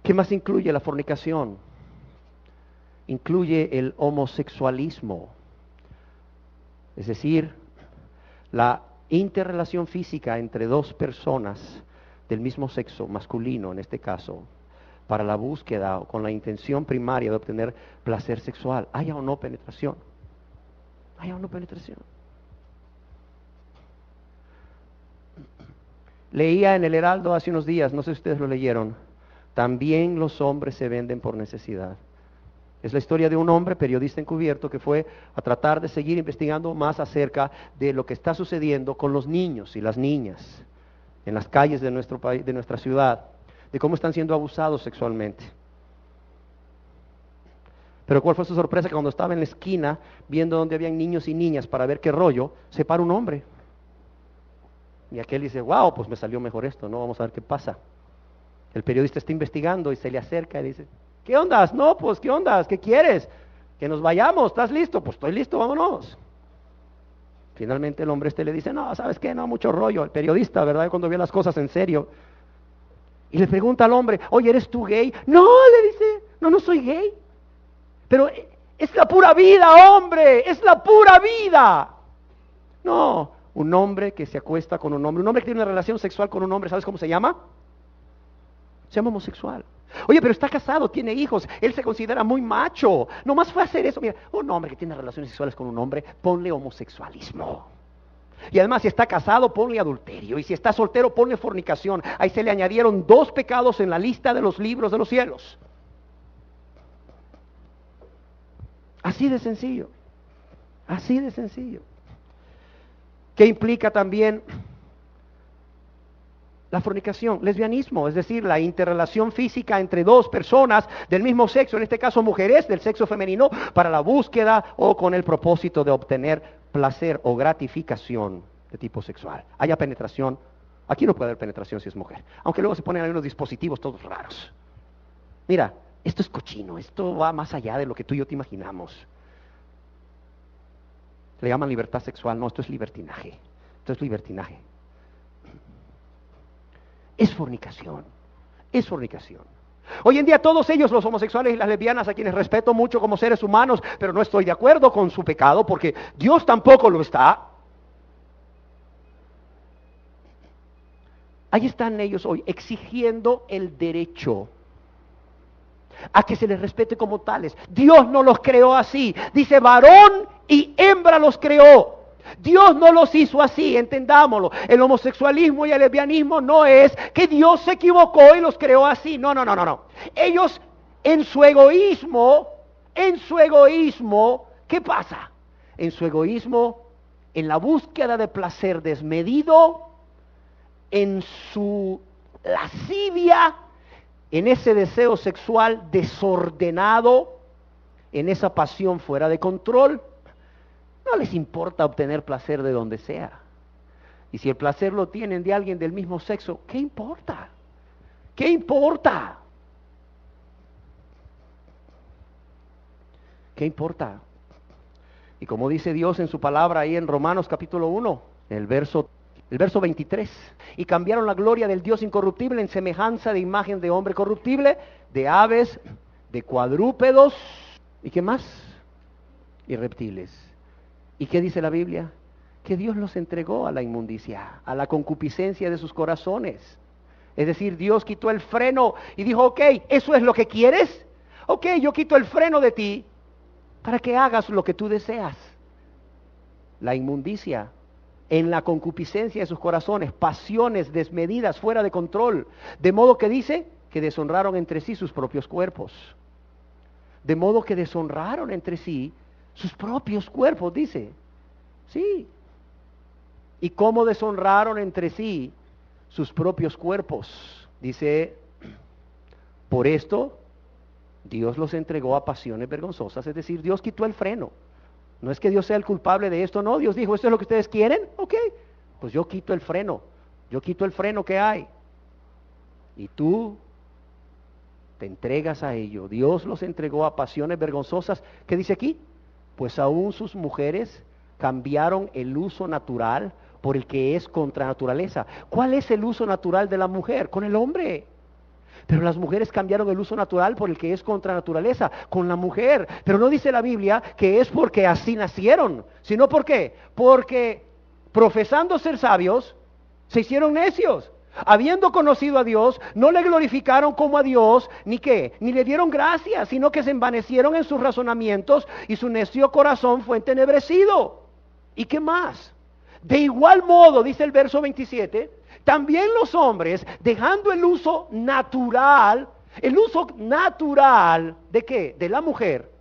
¿Qué más incluye la fornicación? Incluye el homosexualismo. Es decir, la interrelación física entre dos personas del mismo sexo, masculino en este caso, para la búsqueda o con la intención primaria de obtener placer sexual, haya o no penetración. Haya o no penetración. Leía en el Heraldo hace unos días, no sé si ustedes lo leyeron, también los hombres se venden por necesidad. Es la historia de un hombre, periodista encubierto, que fue a tratar de seguir investigando más acerca de lo que está sucediendo con los niños y las niñas en las calles de nuestro país, de nuestra ciudad, de cómo están siendo abusados sexualmente. Pero ¿cuál fue su sorpresa? Que cuando estaba en la esquina, viendo donde habían niños y niñas para ver qué rollo, se para un hombre. Y aquel dice, wow, pues me salió mejor esto, ¿no? Vamos a ver qué pasa. El periodista está investigando y se le acerca y dice, ¿qué ondas? No, pues, ¿qué ondas? ¿Qué quieres? Que nos vayamos, ¿estás listo? Pues estoy listo, vámonos. Finalmente el hombre le dice, no, ¿sabes qué? No, mucho rollo. El periodista, ¿verdad? Cuando ve las cosas en serio. Y le pregunta al hombre, oye, ¿eres tú gay? No, le dice, no, no soy gay. Pero es la pura vida, hombre, es la pura vida. No, un hombre que se acuesta con un hombre que tiene una relación sexual con un hombre, ¿sabes cómo se llama? Se llama homosexual. Oye, pero está casado, tiene hijos, él se considera muy macho. Nomás fue a hacer eso. Mira, un hombre que tiene relaciones sexuales con un hombre, ponle homosexualismo. Y además, si está casado, ponle adulterio. Y si está soltero, ponle fornicación. Ahí se le añadieron 2 pecados en la lista de los libros de los cielos. Así de sencillo. Así de sencillo. ¿Qué implica también la fornicación? Lesbianismo, es decir, la interrelación física entre 2 personas del mismo sexo, en este caso mujeres del sexo femenino, para la búsqueda o con el propósito de obtener placer o gratificación de tipo sexual. Haya penetración, aquí no puede haber penetración si es mujer, aunque luego se ponen ahí unos dispositivos todos raros. Mira, esto es cochino, esto va más allá de lo que tú y yo te imaginamos. Le llaman libertad sexual, no, esto es libertinaje, esto es libertinaje. Es fornicación, es fornicación. Hoy en día todos ellos, los homosexuales y las lesbianas, a quienes respeto mucho como seres humanos, pero no estoy de acuerdo con su pecado porque Dios tampoco lo está. Ahí están ellos hoy exigiendo el derecho a que se les respete como tales. Dios no los creó así, dice varón y hembra los creó. Dios no los hizo así, entendámoslo. El homosexualismo y el lesbianismo no es que Dios se equivocó y los creó así. No. Ellos en su egoísmo, ¿qué pasa? En su egoísmo, en la búsqueda de placer desmedido, en su lascivia, en ese deseo sexual desordenado, en esa pasión fuera de control, no les importa obtener placer de donde sea. Y si el placer lo tienen de alguien del mismo sexo, ¿qué importa? ¿Qué importa? ¿Qué importa? Y como dice Dios en su palabra ahí en Romanos capítulo 1, el verso 23, y cambiaron la gloria del Dios incorruptible en semejanza de imagen de hombre corruptible, de aves, de cuadrúpedos, ¿y qué más? Y reptiles. ¿Y qué dice la Biblia? Que Dios los entregó a la inmundicia, a la concupiscencia de sus corazones. Es decir, Dios quitó el freno y dijo, ok, ¿eso es lo que quieres? Ok, yo quito el freno de ti para que hagas lo que tú deseas. La inmundicia en la concupiscencia de sus corazones, pasiones desmedidas, fuera de control, de modo que dice que deshonraron entre sí sus propios cuerpos. De modo que deshonraron entre sí sus propios cuerpos, dice. Sí. ¿Y cómo deshonraron entre sí sus propios cuerpos? Dice, por esto Dios los entregó a pasiones vergonzosas, es decir, Dios quitó el freno. No es que Dios sea el culpable de esto, no, Dios dijo, ¿esto es lo que ustedes quieren? Ok, pues yo quito el freno que hay. Y tú te entregas a ello. Dios los entregó a pasiones vergonzosas. ¿Qué dice aquí? Pues aún sus mujeres cambiaron el uso natural por el que es contra naturaleza. ¿Cuál es el uso natural de la mujer? Con el hombre. Pero las mujeres cambiaron el uso natural por el que es contra naturaleza, con la mujer. Pero no dice la Biblia que es porque así nacieron, sino ¿por qué? Porque profesando ser sabios, se hicieron necios. Habiendo conocido a Dios, no le glorificaron como a Dios, ni qué, ni le dieron gracias, sino que se envanecieron en sus razonamientos y su necio corazón fue entenebrecido. ¿Y qué más? De igual modo, dice el verso 27, también los hombres, dejando el uso natural ¿de qué? De la mujer.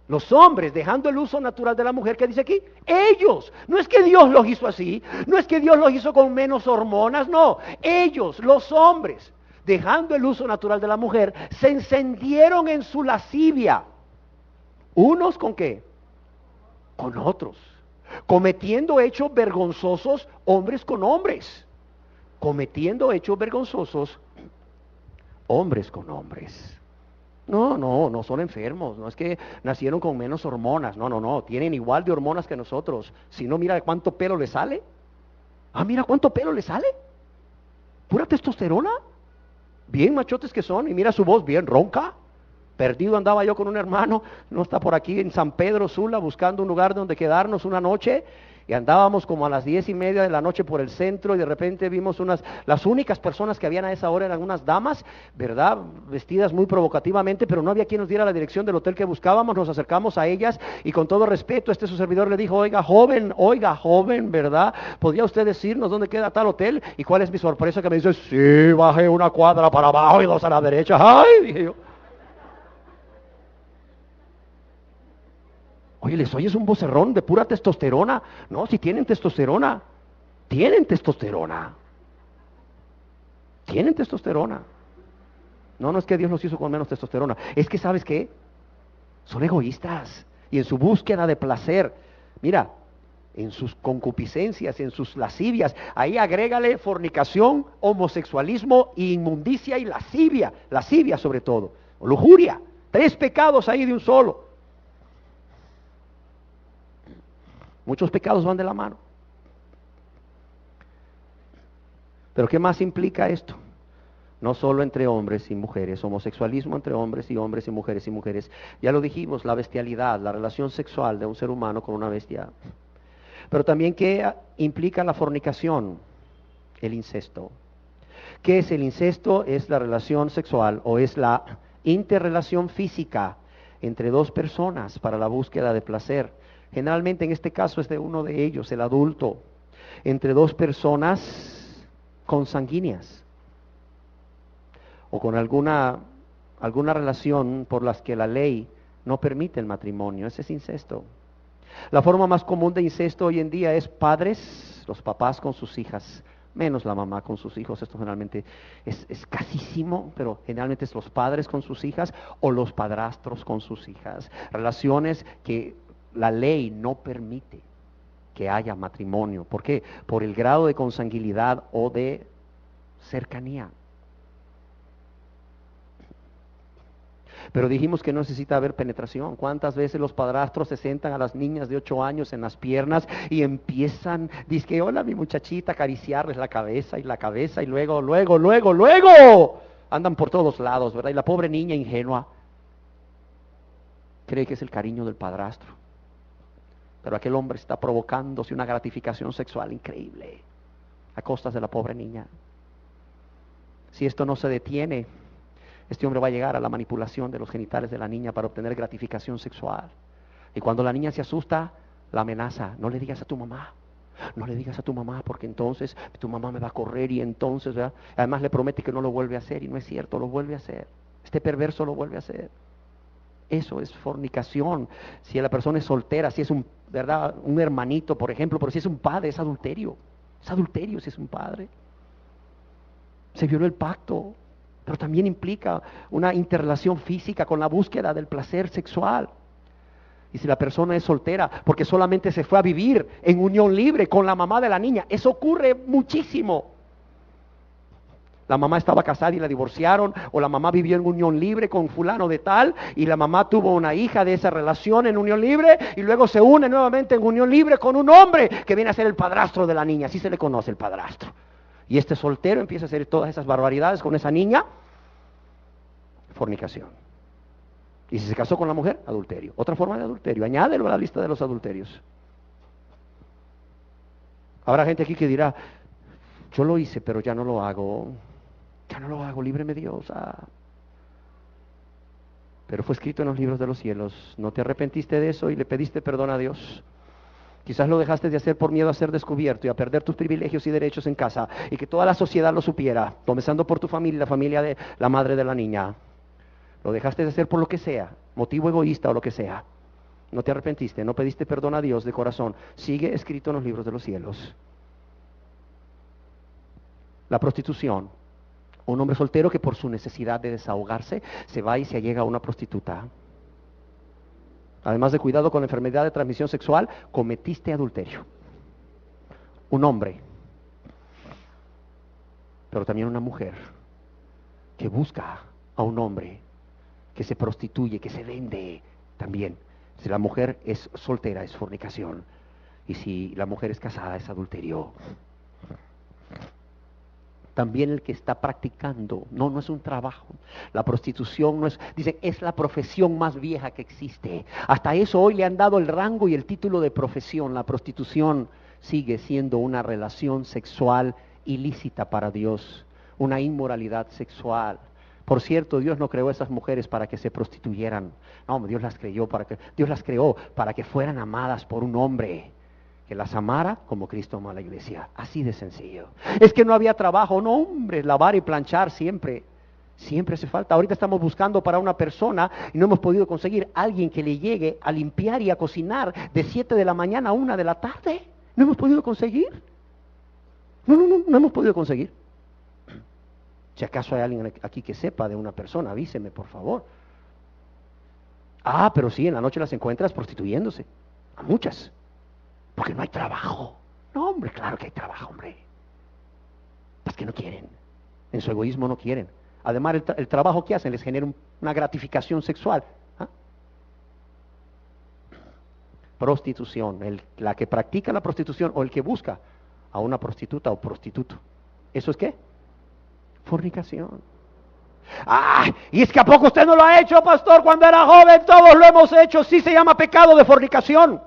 Los hombres, dejando el uso natural de la mujer, ¿qué dice aquí? Ellos, no es que Dios los hizo así, no es que Dios los hizo con menos hormonas, no. Ellos, los hombres, dejando el uso natural de la mujer, se encendieron en su lascivia. ¿Unos con qué? Con otros. Cometiendo hechos vergonzosos hombres con hombres. Cometiendo hechos vergonzosos hombres con hombres. No son enfermos, no es que nacieron con menos hormonas, no, tienen igual de hormonas que nosotros. Si no, mira cuánto pelo le sale. Mira cuánto pelo le sale. Pura testosterona. Bien machotes que son, y mira su voz bien ronca. Perdido andaba yo con un hermano, no está por aquí en San Pedro Sula, buscando un lugar donde quedarnos una noche, y andábamos como a las 10:30 de la noche por el centro, y de repente vimos las únicas personas que habían a esa hora eran unas damas, ¿verdad? Vestidas muy provocativamente, pero no había quien nos diera la dirección del hotel que buscábamos. Nos acercamos a ellas, y con todo respeto, su servidor le dijo, oiga joven, ¿verdad? ¿Podría usted decirnos dónde queda tal hotel? Y cuál es mi sorpresa, que me dice, sí, bajé una cuadra para abajo y 2 a la derecha. ¡Ay!, dije yo. Oye, ¿les oyes un vocerrón de pura testosterona? No, si tienen testosterona. Tienen testosterona. No es que Dios los hizo con menos testosterona. Es que, ¿sabes qué? Son egoístas. Y en su búsqueda de placer, mira, en sus concupiscencias, en sus lascivias, ahí agrégale fornicación, homosexualismo, inmundicia y lascivia sobre todo, o lujuria. 3 pecados ahí de un solo. Muchos pecados van de la mano. Pero ¿qué más implica esto? No solo entre hombres y mujeres, homosexualismo entre hombres y mujeres y mujeres. Ya lo dijimos, la bestialidad, la relación sexual de un ser humano con una bestia. Pero también, ¿qué implica la fornicación? El incesto. ¿Qué es el incesto? Es la relación sexual o es la interrelación física entre 2 personas para la búsqueda de placer. Generalmente en este caso es de uno de ellos, el adulto, entre 2 personas consanguíneas o con alguna relación por las que la ley no permite el matrimonio. Ese es incesto. La forma más común de incesto hoy en día es padres, los papás con sus hijas, menos la mamá con sus hijos. Esto generalmente es escasísimo, pero generalmente es los padres con sus hijas o los padrastros con sus hijas. Relaciones que la ley no permite que haya matrimonio. ¿Por qué? Por el grado de consanguinidad o de cercanía. Pero dijimos que no necesita haber penetración. ¿Cuántas veces los padrastros se sentan a las niñas de 8 años en las piernas y empiezan, dizque, hola mi muchachita, acariciarles la cabeza, y luego, andan por todos lados, ¿verdad? Y la pobre niña ingenua, Cree que es el cariño del padrastro. Pero aquel hombre está provocándose una gratificación sexual increíble a costas de la pobre niña. Si esto no se detiene, este hombre va a llegar a la manipulación de los genitales de la niña para obtener gratificación sexual. Y cuando la niña se asusta, la amenaza: no le digas a tu mamá, no le digas a tu mamá, porque entonces tu mamá me va a correr y entonces, ¿verdad? Además le promete que no lo vuelve a hacer, y no es cierto, lo vuelve a hacer. Este perverso lo vuelve a hacer. Eso es fornicación. Si la persona es soltera, si es ¿verdad?, un hermanito, por ejemplo, pero si es un padre, es adulterio. Es adulterio si es un padre. Se violó el pacto, pero también implica una interrelación física con la búsqueda del placer sexual. Y si la persona es soltera porque solamente se fue a vivir en unión libre con la mamá de la niña, eso ocurre muchísimo. La mamá estaba casada y la divorciaron, o la mamá vivió en unión libre con fulano de tal, y la mamá tuvo una hija de esa relación en unión libre, y luego se une nuevamente en unión libre con un hombre que viene a ser el padrastro de la niña. Así se le conoce, el padrastro. Y este soltero empieza a hacer todas esas barbaridades con esa niña. Fornicación. Y si se casó con la mujer, adulterio. Otra forma de adulterio, añádelo a la lista de los adulterios. Habrá gente aquí que dirá: yo lo hice, pero ya no lo hago. Ya no lo hago, líbreme Dios. Pero fue escrito en los libros de los cielos. ¿No te arrepentiste de eso y le pediste perdón a Dios? Quizás lo dejaste de hacer por miedo a ser descubierto y a perder tus privilegios y derechos en casa, y que toda la sociedad lo supiera, comenzando por tu familia, la familia de la madre de la niña. Lo dejaste de hacer por lo que sea, motivo egoísta o lo que sea. No te arrepentiste, no pediste perdón a Dios de corazón. Sigue escrito en los libros de los cielos. La prostitución. Un hombre soltero que por su necesidad de desahogarse se va y se allega a una prostituta. Además de cuidado con la enfermedad de transmisión sexual, cometiste adulterio. Un hombre, pero también una mujer, que busca a un hombre, que se prostituye, que se vende también. Si la mujer es soltera, es fornicación. Y si la mujer es casada, es adulterio. También el que está practicando, no es un trabajo. La prostitución no es, dicen, es la profesión más vieja que existe. Hasta eso hoy le han dado el rango y el título de profesión. La prostitución sigue siendo una relación sexual ilícita para Dios, una inmoralidad sexual. Por cierto, Dios no creó a esas mujeres para que se prostituyeran. No, Dios las creó para que fueran amadas por un hombre que las amara como Cristo amó a la iglesia. Así de sencillo. Es que no había trabajo. No, hombre, lavar y planchar siempre hace falta. Ahorita estamos buscando para una persona y no hemos podido conseguir alguien que le llegue a limpiar y a cocinar de 7 de la mañana a 1 de la tarde. No hemos podido conseguir. No hemos podido conseguir. Si acaso hay alguien aquí que sepa de una persona, avíseme, por favor. Pero sí, en la noche las encuentras prostituyéndose. A muchas. Porque no hay trabajo. No, hombre, claro que hay trabajo, hombre. Es que no quieren. En su egoísmo no quieren. Además, el trabajo que hacen les genera una gratificación sexual. Prostitución. La que practica la prostitución o el que busca a una prostituta o prostituto. ¿Eso es qué? Fornicación. Y es que ¿a poco usted no lo ha hecho, pastor? Cuando era joven todos lo hemos hecho. Sí se llama pecado de fornicación.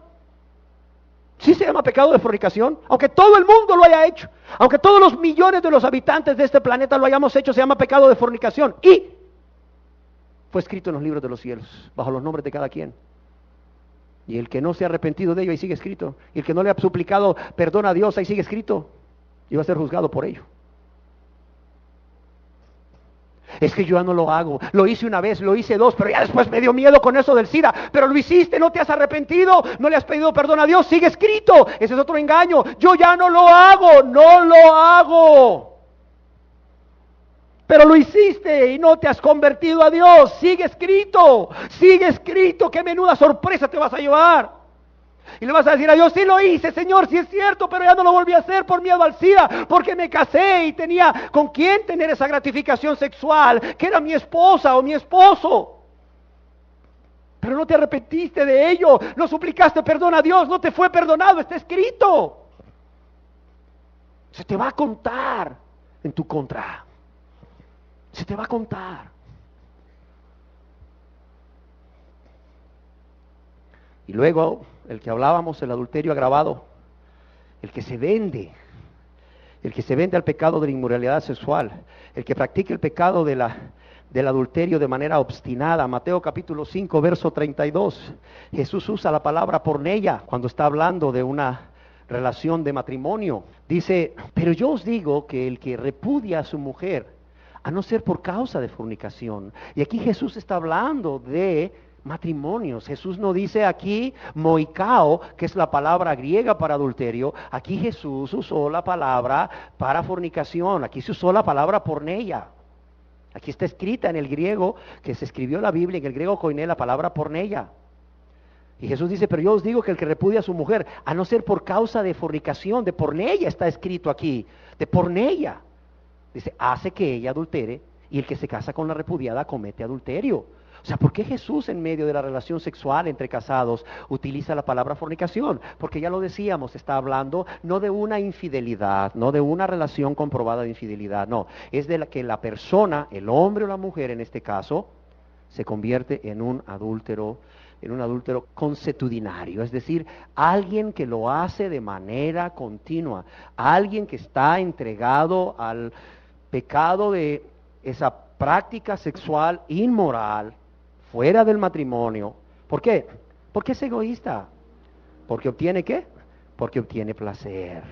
Sí se llama pecado de fornicación, aunque todo el mundo lo haya hecho, aunque todos los millones de los habitantes de este planeta lo hayamos hecho, se llama pecado de fornicación. Y fue escrito en los libros de los cielos, bajo los nombres de cada quien. Y el que no se ha arrepentido de ello, ahí sigue escrito. Y el que no le ha suplicado perdón a Dios, ahí sigue escrito. Y va a ser juzgado por ello. Es que yo ya no lo hago, lo hice una vez, lo hice 2, pero ya después me dio miedo con eso del SIDA. Pero lo hiciste, no te has arrepentido, no le has pedido perdón a Dios, sigue escrito. Ese es otro engaño. Yo ya no lo hago, no lo hago. Pero lo hiciste y no te has convertido a Dios, sigue escrito, qué menuda sorpresa te vas a llevar. Y le vas a decir a Dios: sí lo hice, Señor, sí es cierto, pero ya no lo volví a hacer por miedo al SIDA, porque me casé y tenía con quién tener esa gratificación sexual, que era mi esposa o mi esposo. Pero no te arrepentiste de ello, no suplicaste perdón a Dios, no te fue perdonado, está escrito. Se te va a contar en tu contra. Se te va a contar. Y luego, el que hablábamos, el adulterio agravado, el que se vende al pecado de la inmoralidad sexual, el que practica el pecado del adulterio de manera obstinada. Mateo capítulo 5, verso 32. Jesús usa la palabra porneia cuando está hablando de una relación de matrimonio. Dice, pero yo os digo que el que repudia a su mujer, a no ser por causa de fornicación. Y aquí Jesús está hablando de matrimonios. Jesús no dice aquí moikao, que es la palabra griega para adulterio. Aquí Jesús usó la palabra para fornicación. Aquí se usó la palabra porneia. Aquí está escrita en el griego que se escribió la Biblia, en el griego koiné, la palabra porneia. Y Jesús dice, pero yo os digo que el que repudia a su mujer, a no ser por causa de fornicación, de porneia está escrito aquí, de porneia. Dice, hace que ella adultere, y el que se casa con la repudiada comete adulterio. O sea, ¿por qué Jesús en medio de la relación sexual entre casados utiliza la palabra fornicación? Porque ya lo decíamos, está hablando no de una infidelidad, no de una relación comprobada de infidelidad, no. Es de la que la persona, el hombre o la mujer en este caso, se convierte en un adúltero consuetudinario, es decir, alguien que lo hace de manera continua, alguien que está entregado al pecado de esa práctica sexual inmoral, fuera del matrimonio. ¿Por qué? Porque es egoísta. ¿Porque obtiene qué? Porque obtiene placer.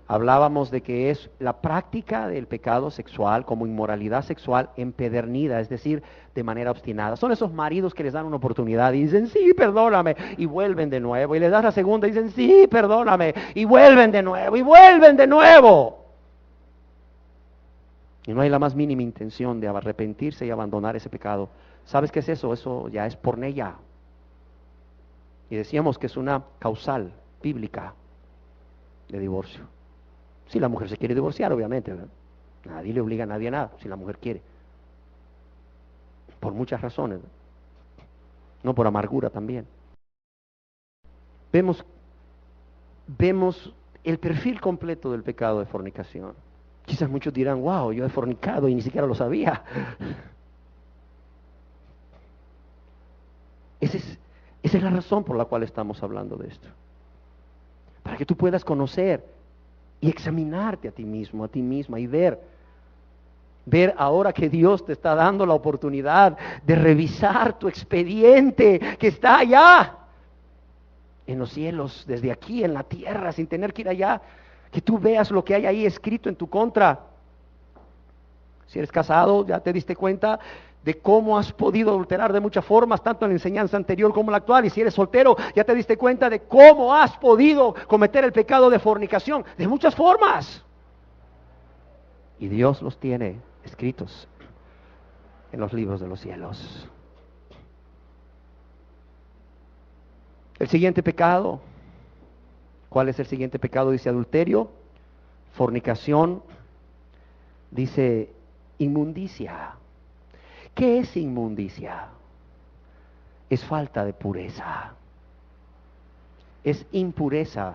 Hablábamos de que es la práctica del pecado sexual como inmoralidad sexual empedernida, es decir, de manera obstinada. Son esos maridos que les dan una oportunidad y dicen, sí, perdóname, y vuelven de nuevo. Y les das la segunda y dicen, sí, perdóname, y vuelven de nuevo, y vuelven de nuevo. Y no hay la más mínima intención de arrepentirse y abandonar ese pecado. ¿Sabes qué es eso? Eso ya es porneia. Y decíamos que es una causal bíblica de divorcio. Si la mujer se quiere divorciar, obviamente, ¿verdad? Nadie le obliga a nadie a nada, si la mujer quiere. Por muchas razones, ¿verdad? No por amargura también. Vemos el perfil completo del pecado de fornicación. Quizás muchos dirán, wow, yo he fornicado y ni siquiera lo sabía. Esa es la razón por la cual estamos hablando de esto. Para que tú puedas conocer y examinarte a ti mismo, a ti misma y ver ahora que Dios te está dando la oportunidad de revisar tu expediente que está allá en los cielos, desde aquí en la tierra, sin tener que ir allá, que tú veas lo que hay ahí escrito en tu contra. Si eres casado, ya te diste cuenta de cómo has podido adulterar de muchas formas, tanto en la enseñanza anterior como en la actual. Y si eres soltero, ya te diste cuenta de cómo has podido cometer el pecado de fornicación, de muchas formas. Y Dios los tiene escritos en los libros de los cielos. El siguiente pecado, ¿cuál es el siguiente pecado? Dice adulterio, fornicación, dice inmundicia. ¿Qué es inmundicia? Es falta de pureza, es impureza,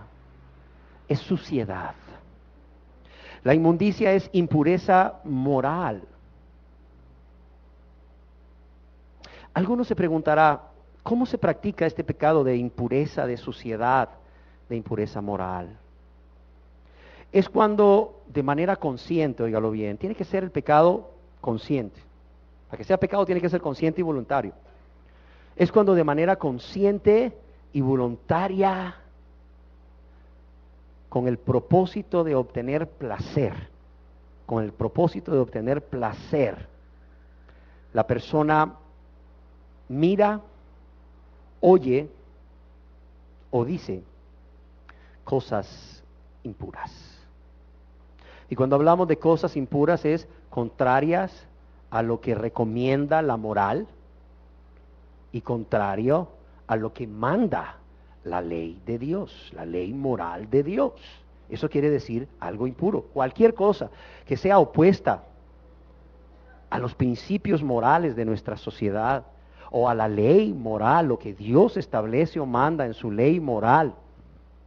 es suciedad. La inmundicia es impureza moral. Alguno se preguntará, ¿cómo se practica este pecado de impureza, de suciedad, de impureza moral? Es cuando de manera consciente, óigalo bien, tiene que ser el pecado consciente. Para que sea pecado tiene que ser consciente y voluntario. Es cuando de manera consciente y voluntaria, con el propósito de obtener placer, la persona mira, oye o dice cosas impuras. Y cuando hablamos de cosas impuras es contrarias a lo que recomienda la moral y contrario a lo que manda la ley de Dios, la ley moral de Dios. Eso quiere decir algo impuro. Cualquier cosa que sea opuesta a los principios morales de nuestra sociedad o a la ley moral, lo que Dios establece o manda en su ley moral,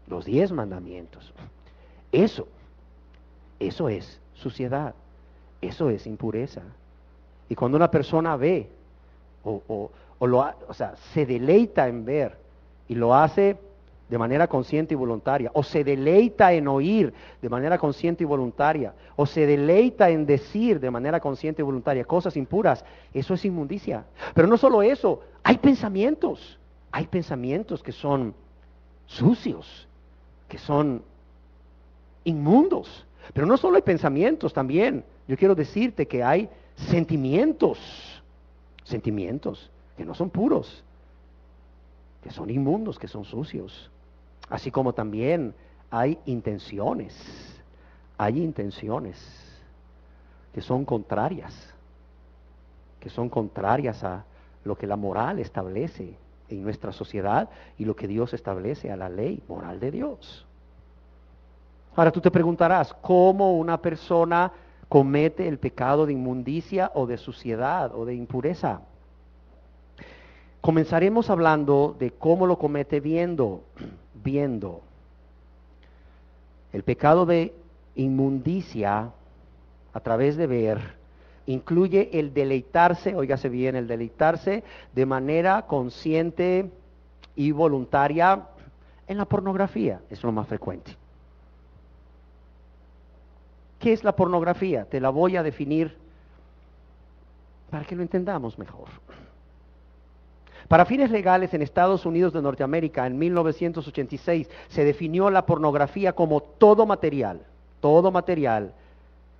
los 10 mandamientos. Eso es suciedad, eso es impureza. Y cuando una persona ve se deleita en ver y lo hace de manera consciente y voluntaria, o se deleita en oír de manera consciente y voluntaria, o se deleita en decir de manera consciente y voluntaria cosas impuras, eso es inmundicia. Pero no solo eso, hay pensamientos que son sucios, que son inmundos. Pero no solo hay pensamientos, también yo quiero decirte que hay sentimientos que no son puros, que son inmundos, que son sucios. Así como también hay intenciones que son contrarias a lo que la moral establece en nuestra sociedad y lo que Dios establece a la ley moral de Dios. Ahora tú te preguntarás, ¿cómo una persona comete el pecado de inmundicia o de suciedad o de impureza? Comenzaremos hablando de cómo lo comete viendo. El pecado de inmundicia a través de ver incluye el deleitarse, óigase bien, el deleitarse de manera consciente y voluntaria en la pornografía, es lo más frecuente. ¿Qué es la pornografía? Te la voy a definir para que lo entendamos mejor. Para fines legales en Estados Unidos de Norteamérica, en 1986, se definió la pornografía como todo material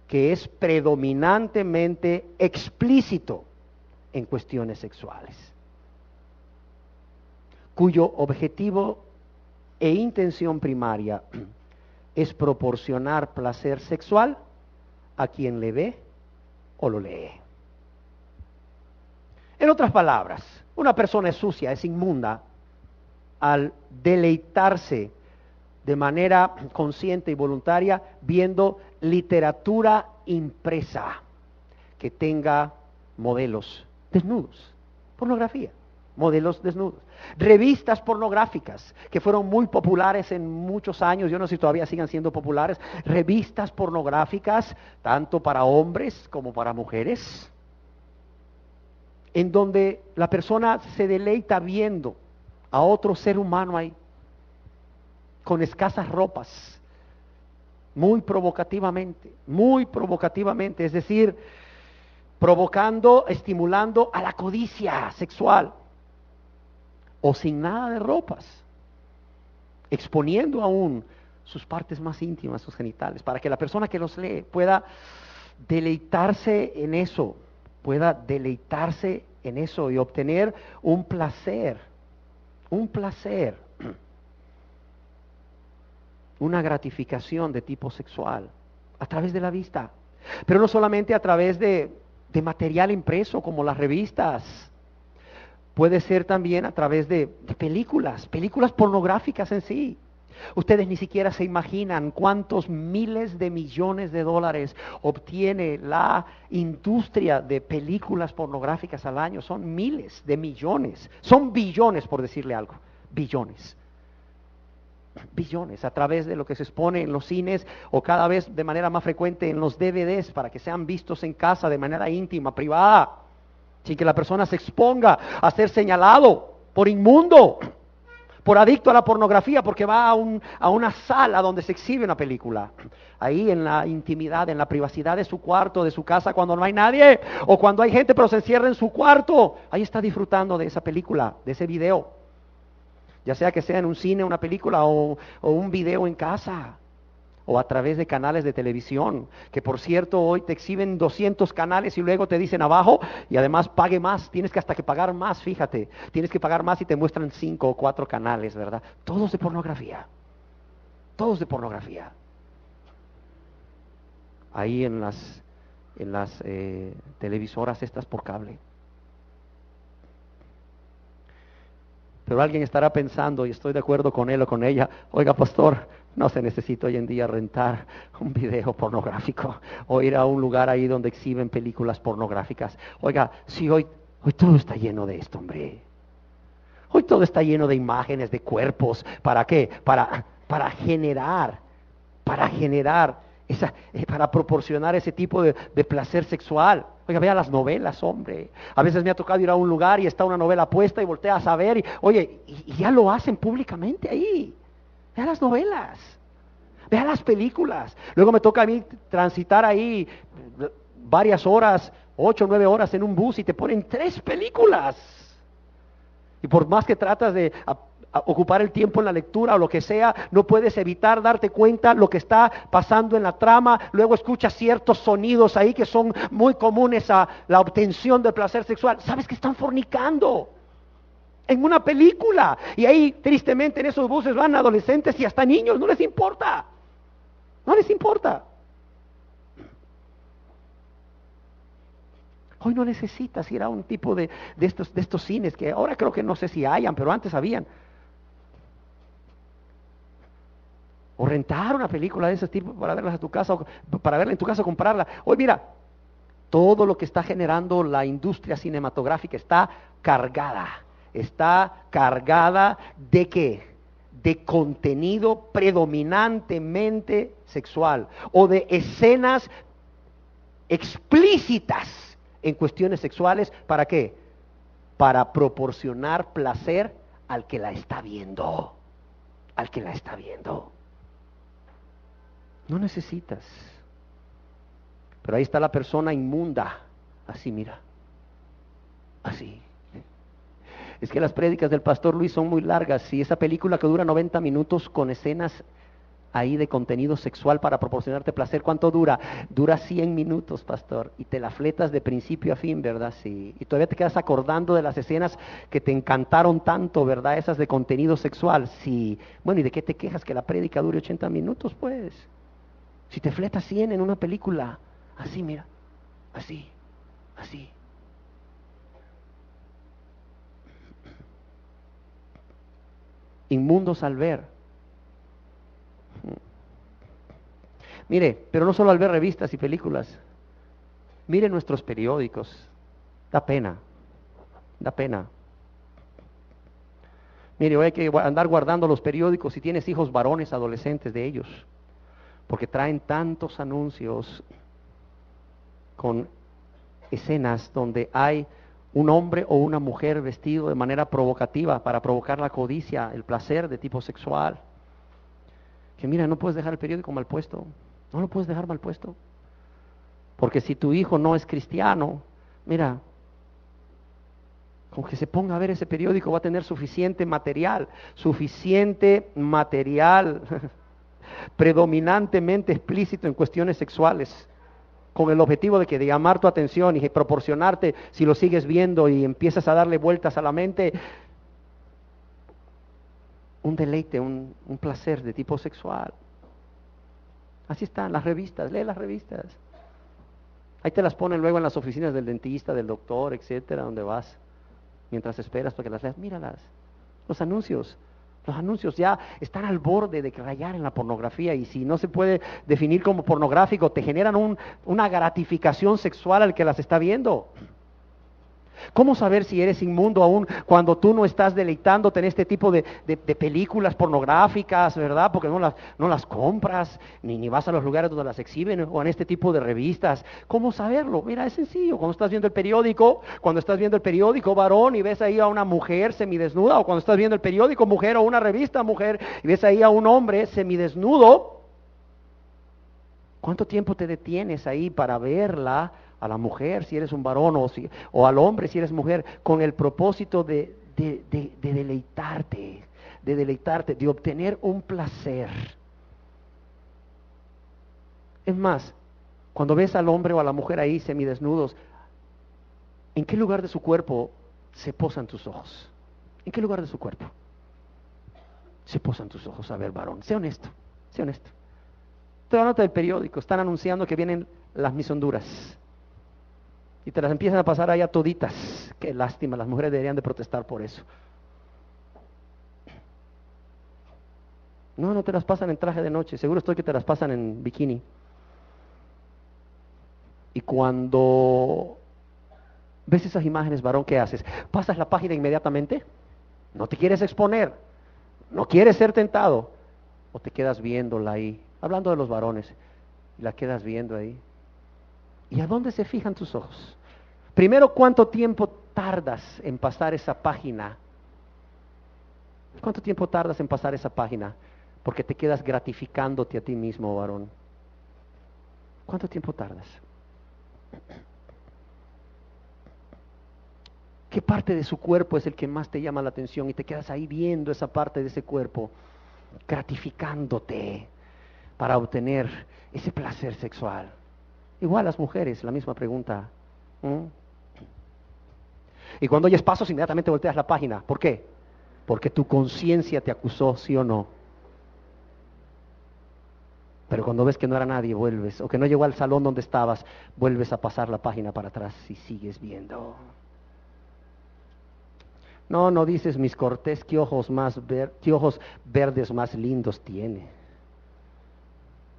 que es predominantemente explícito en cuestiones sexuales, cuyo objetivo e intención primaria es proporcionar placer sexual a quien le ve o lo lee. En otras palabras, una persona es sucia, es inmunda, al deleitarse de manera consciente y voluntaria viendo literatura impresa que tenga modelos desnudos, pornografía, modelos desnudos. Revistas pornográficas que fueron muy populares en muchos años, yo no sé si todavía sigan siendo populares, revistas pornográficas tanto para hombres como para mujeres, en donde la persona se deleita viendo a otro ser humano ahí, con escasas ropas, muy provocativamente, es decir, provocando, estimulando a la codicia sexual, o sin nada de ropas, exponiendo aún sus partes más íntimas, sus genitales, para que la persona que los lee pueda deleitarse en eso, y obtener un placer, una gratificación de tipo sexual a través de la vista, pero no solamente a través de material impreso como las revistas, puede ser también a través de películas pornográficas en sí. Ustedes ni siquiera se imaginan cuántos miles de millones de dólares obtiene la industria de películas pornográficas al año. Son miles de millones, son billones por decirle algo, billones a través de lo que se expone en los cines o cada vez de manera más frecuente en los DVDs para que sean vistos en casa de manera íntima, privada, sin que la persona se exponga a ser señalado por inmundo, por adicto a la pornografía, porque va a una sala donde se exhibe una película, ahí en la intimidad, en la privacidad de su cuarto, de su casa, cuando no hay nadie, o cuando hay gente pero se encierra en su cuarto, ahí está disfrutando de esa película, de ese video, ya sea que sea en un cine, una película o un video en casa, o a través de canales de televisión, que por cierto hoy te exhiben 200 canales y luego te dicen abajo, y además pague más, tienes que hasta que pagar más, fíjate, tienes que pagar más y te muestran 5 o 4 canales, ¿verdad? Todos de pornografía, ahí en las televisoras estas por cable. Pero alguien estará pensando, y estoy de acuerdo con él o con ella, oiga pastor, no se necesita hoy en día rentar un video pornográfico o ir a un lugar ahí donde exhiben películas pornográficas. Oiga, si hoy todo está lleno de esto, hombre. Hoy todo está lleno de imágenes, de cuerpos. ¿Para qué? Para generar para proporcionar ese tipo de placer sexual. Oiga, vea las novelas, hombre. A veces me ha tocado ir a un lugar y está una novela puesta y volteas a ver y, oye, y ya lo hacen públicamente ahí. Vea las novelas, vea las películas. Luego me toca a mí transitar ahí varias horas, 8 o 9 horas en un bus y te ponen 3 películas. Y por más que tratas de a ocupar el tiempo en la lectura o lo que sea, no puedes evitar darte cuenta lo que está pasando en la trama. Luego escuchas ciertos sonidos ahí que son muy comunes a la obtención del placer sexual. ¿Sabes que están fornicando en una película? Y ahí, tristemente, en esos buses van adolescentes y hasta niños. No les importa. No les importa. Hoy no necesitas ir a un tipo de estos cines que ahora creo que no sé si hayan, pero antes habían. O rentar una película de ese tipo para verlas a tu casa, o para verla en tu casa o comprarla. Hoy mira, todo lo que está generando la industria cinematográfica está cargada. Está cargada ¿de qué? De contenido predominantemente sexual o de escenas explícitas en cuestiones sexuales. ¿Para qué? Para proporcionar placer al que la está viendo. Al que la está viendo. No necesitas. Pero ahí está la persona inmunda. Así, mira. Así. Es que las prédicas del pastor Luis son muy largas. Y esa película que dura 90 minutos con escenas ahí de contenido sexual para proporcionarte placer, ¿cuánto dura? Dura 100 minutos, pastor. Y te la fletas de principio a fin, ¿verdad? Sí. Y todavía te quedas acordando de las escenas que te encantaron tanto, ¿verdad? Esas de contenido sexual. Sí. Bueno, ¿y de qué te quejas que la prédica dure 80 minutos, pues? Si te fletas 100 en una película, así, mira, así, así. Inmundos al ver. Mire, pero no solo al ver revistas y películas. Mire nuestros periódicos. Da pena, da pena. Mire, hoy hay que andar guardando los periódicos si tienes hijos varones, adolescentes de ellos. Porque traen tantos anuncios con escenas donde hay un hombre o una mujer vestido de manera provocativa para provocar la codicia, el placer de tipo sexual. Que mira, no puedes dejar el periódico mal puesto, no lo puedes dejar mal puesto. Porque si tu hijo no es cristiano, mira, con que se ponga a ver ese periódico va a tener suficiente material predominantemente explícito en cuestiones sexuales, con el objetivo de llamar tu atención y proporcionarte, si lo sigues viendo y empiezas a darle vueltas a la mente, un deleite, un placer de tipo sexual. Así están las revistas, lee las revistas. Ahí te las ponen luego en las oficinas del dentista, del doctor, etcétera, donde vas, mientras esperas para que las leas. Míralas, los anuncios ya están al borde de rayar en la pornografía, y si no se puede definir como pornográfico, te generan una gratificación sexual al que las está viendo. ¿Cómo saber si eres inmundo aún cuando tú no estás deleitándote en este tipo de películas pornográficas, ¿verdad? Porque no las compras, ni vas a los lugares donde las exhiben, o en este tipo de revistas. ¿Cómo saberlo? Mira, es sencillo. Cuando estás viendo el periódico, varón, y ves ahí a una mujer semidesnuda, o cuando estás viendo el periódico, mujer, o una revista, mujer, y ves ahí a un hombre semidesnudo, ¿cuánto tiempo te detienes ahí para verla? A la mujer si eres un varón, o al hombre si eres mujer, con el propósito de deleitarte, de obtener un placer. Es más, cuando ves al hombre o a la mujer ahí semidesnudos, ¿en qué lugar de su cuerpo se posan tus ojos? ¿En qué lugar de su cuerpo se posan tus ojos? A ver, varón, sé honesto, sé honesto. Te la nota del periódico, están anunciando que vienen las Miss Honduras. Y te las empiezan a pasar allá toditas. Qué lástima, las mujeres deberían de protestar por eso. No te las pasan en traje de noche, seguro estoy que te las pasan en bikini. Y cuando ves esas imágenes, varón, ¿qué haces? ¿Pasas la página inmediatamente? ¿No te quieres exponer? ¿No quieres ser tentado? ¿O te quedas viéndola ahí? Hablando de los varones, y la quedas viendo ahí. ¿Y a dónde se fijan tus ojos? Primero, ¿cuánto tiempo tardas en pasar esa página? ¿Cuánto tiempo tardas en pasar esa página? Porque te quedas gratificándote a ti mismo, varón. ¿Cuánto tiempo tardas? ¿Qué parte de su cuerpo es el que más te llama la atención y te quedas ahí viendo esa parte de ese cuerpo, gratificándote para obtener ese placer sexual? Igual las mujeres, la misma pregunta. Y cuando oyes pasos, inmediatamente volteas la página. ¿Por qué? Porque tu conciencia te acusó, ¿sí o no? Pero cuando ves que no era nadie, vuelves, o que no llegó al salón donde estabas, vuelves a pasar la página para atrás y sigues viendo. No, no dices, mis Cortés, qué ojos verdes más lindos tiene.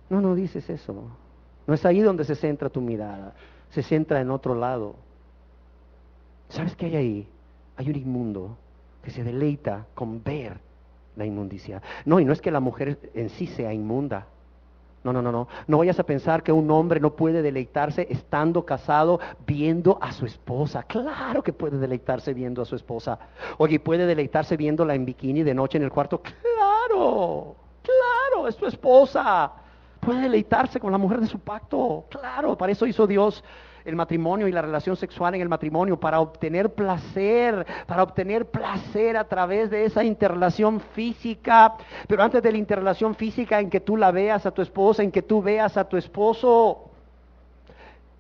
No, no dices eso. No es ahí donde se centra tu mirada, se centra en otro lado. ¿Sabes qué hay ahí? Hay un inmundo que se deleita con ver la inmundicia. No, y no es que la mujer en sí sea inmunda. No, no, no, no. No vayas a pensar que un hombre no puede deleitarse estando casado viendo a su esposa. Claro que puede deleitarse viendo a su esposa. Oye, ¿puede deleitarse viéndola en bikini de noche en el cuarto? Claro, claro, es su esposa. Puede deleitarse con la mujer de su pacto. Claro, para eso hizo Dios el matrimonio y la relación sexual en el matrimonio, para obtener placer a través de esa interrelación física. Pero antes de la interrelación física, en que tú la veas a tu esposa, en que tú veas a tu esposo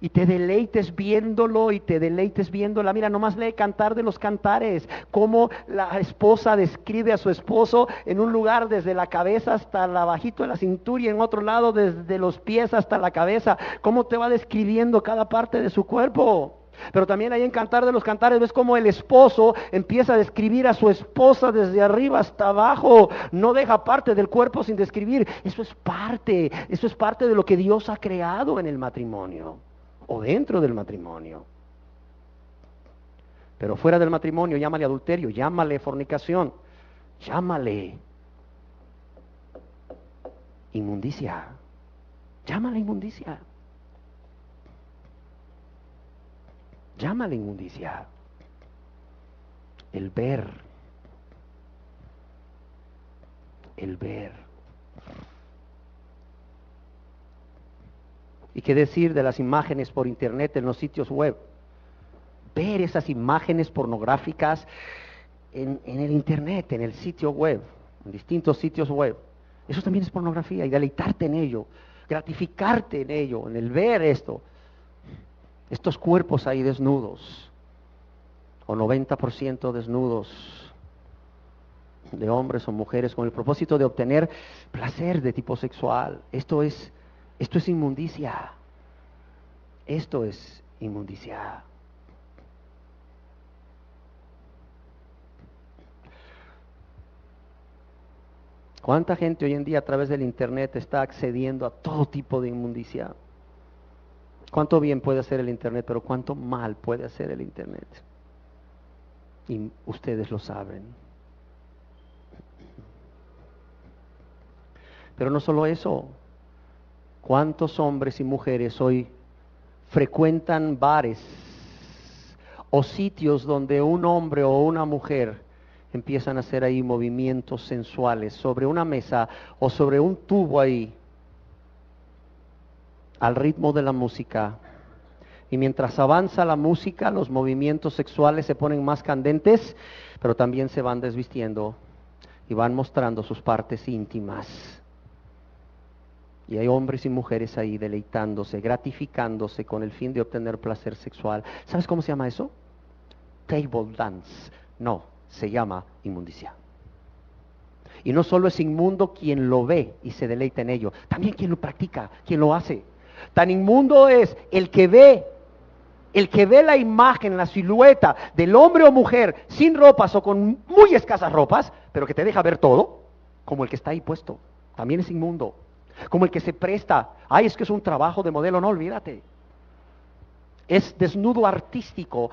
y te deleites viéndolo y te deleites viéndola. Mira, nomás lee Cantar de los Cantares, cómo la esposa describe a su esposo en un lugar desde la cabeza hasta la bajito de la cintura y en otro lado desde los pies hasta la cabeza, cómo te va describiendo cada parte de su cuerpo. Pero también ahí en Cantar de los Cantares ves cómo el esposo empieza a describir a su esposa desde arriba hasta abajo, no deja parte del cuerpo sin describir. Eso es parte de lo que Dios ha creado en el matrimonio o dentro del matrimonio. Pero fuera del matrimonio, llámale adulterio, llámale fornicación, llámale inmundicia, llámale inmundicia, llámale inmundicia. El ver. ¿Y qué decir de las imágenes por internet en los sitios web? Ver esas imágenes pornográficas en el internet, en el sitio web, en distintos sitios web. Eso también es pornografía, y deleitarte en ello, gratificarte en ello, en el ver estos cuerpos ahí desnudos, o 90% desnudos, de hombres o mujeres, con el propósito de obtener placer de tipo sexual. Esto es inmundicia. Esto es inmundicia. ¿Cuánta gente hoy en día a través del internet está accediendo a todo tipo de inmundicia? ¿Cuánto bien puede hacer el internet, pero cuánto mal puede hacer el internet? Y ustedes lo saben. Pero no solo eso. ¿Cuántos hombres y mujeres hoy frecuentan bares o sitios donde un hombre o una mujer empiezan a hacer ahí movimientos sensuales sobre una mesa o sobre un tubo ahí, al ritmo de la música? Y mientras avanza la música, los movimientos sexuales se ponen más candentes, pero también se van desvistiendo y van mostrando sus partes íntimas. Y hay hombres y mujeres ahí deleitándose, gratificándose con el fin de obtener placer sexual. ¿Sabes cómo se llama eso? Table dance. No, se llama inmundicia. Y no solo es inmundo quien lo ve y se deleita en ello, también quien lo practica, quien lo hace. Tan inmundo es el que ve la imagen, la silueta del hombre o mujer sin ropas o con muy escasas ropas, pero que te deja ver todo, como el que está ahí puesto. También es inmundo. Como el que se presta. Ay, es que es un trabajo de modelo. No, olvídate. Es desnudo artístico.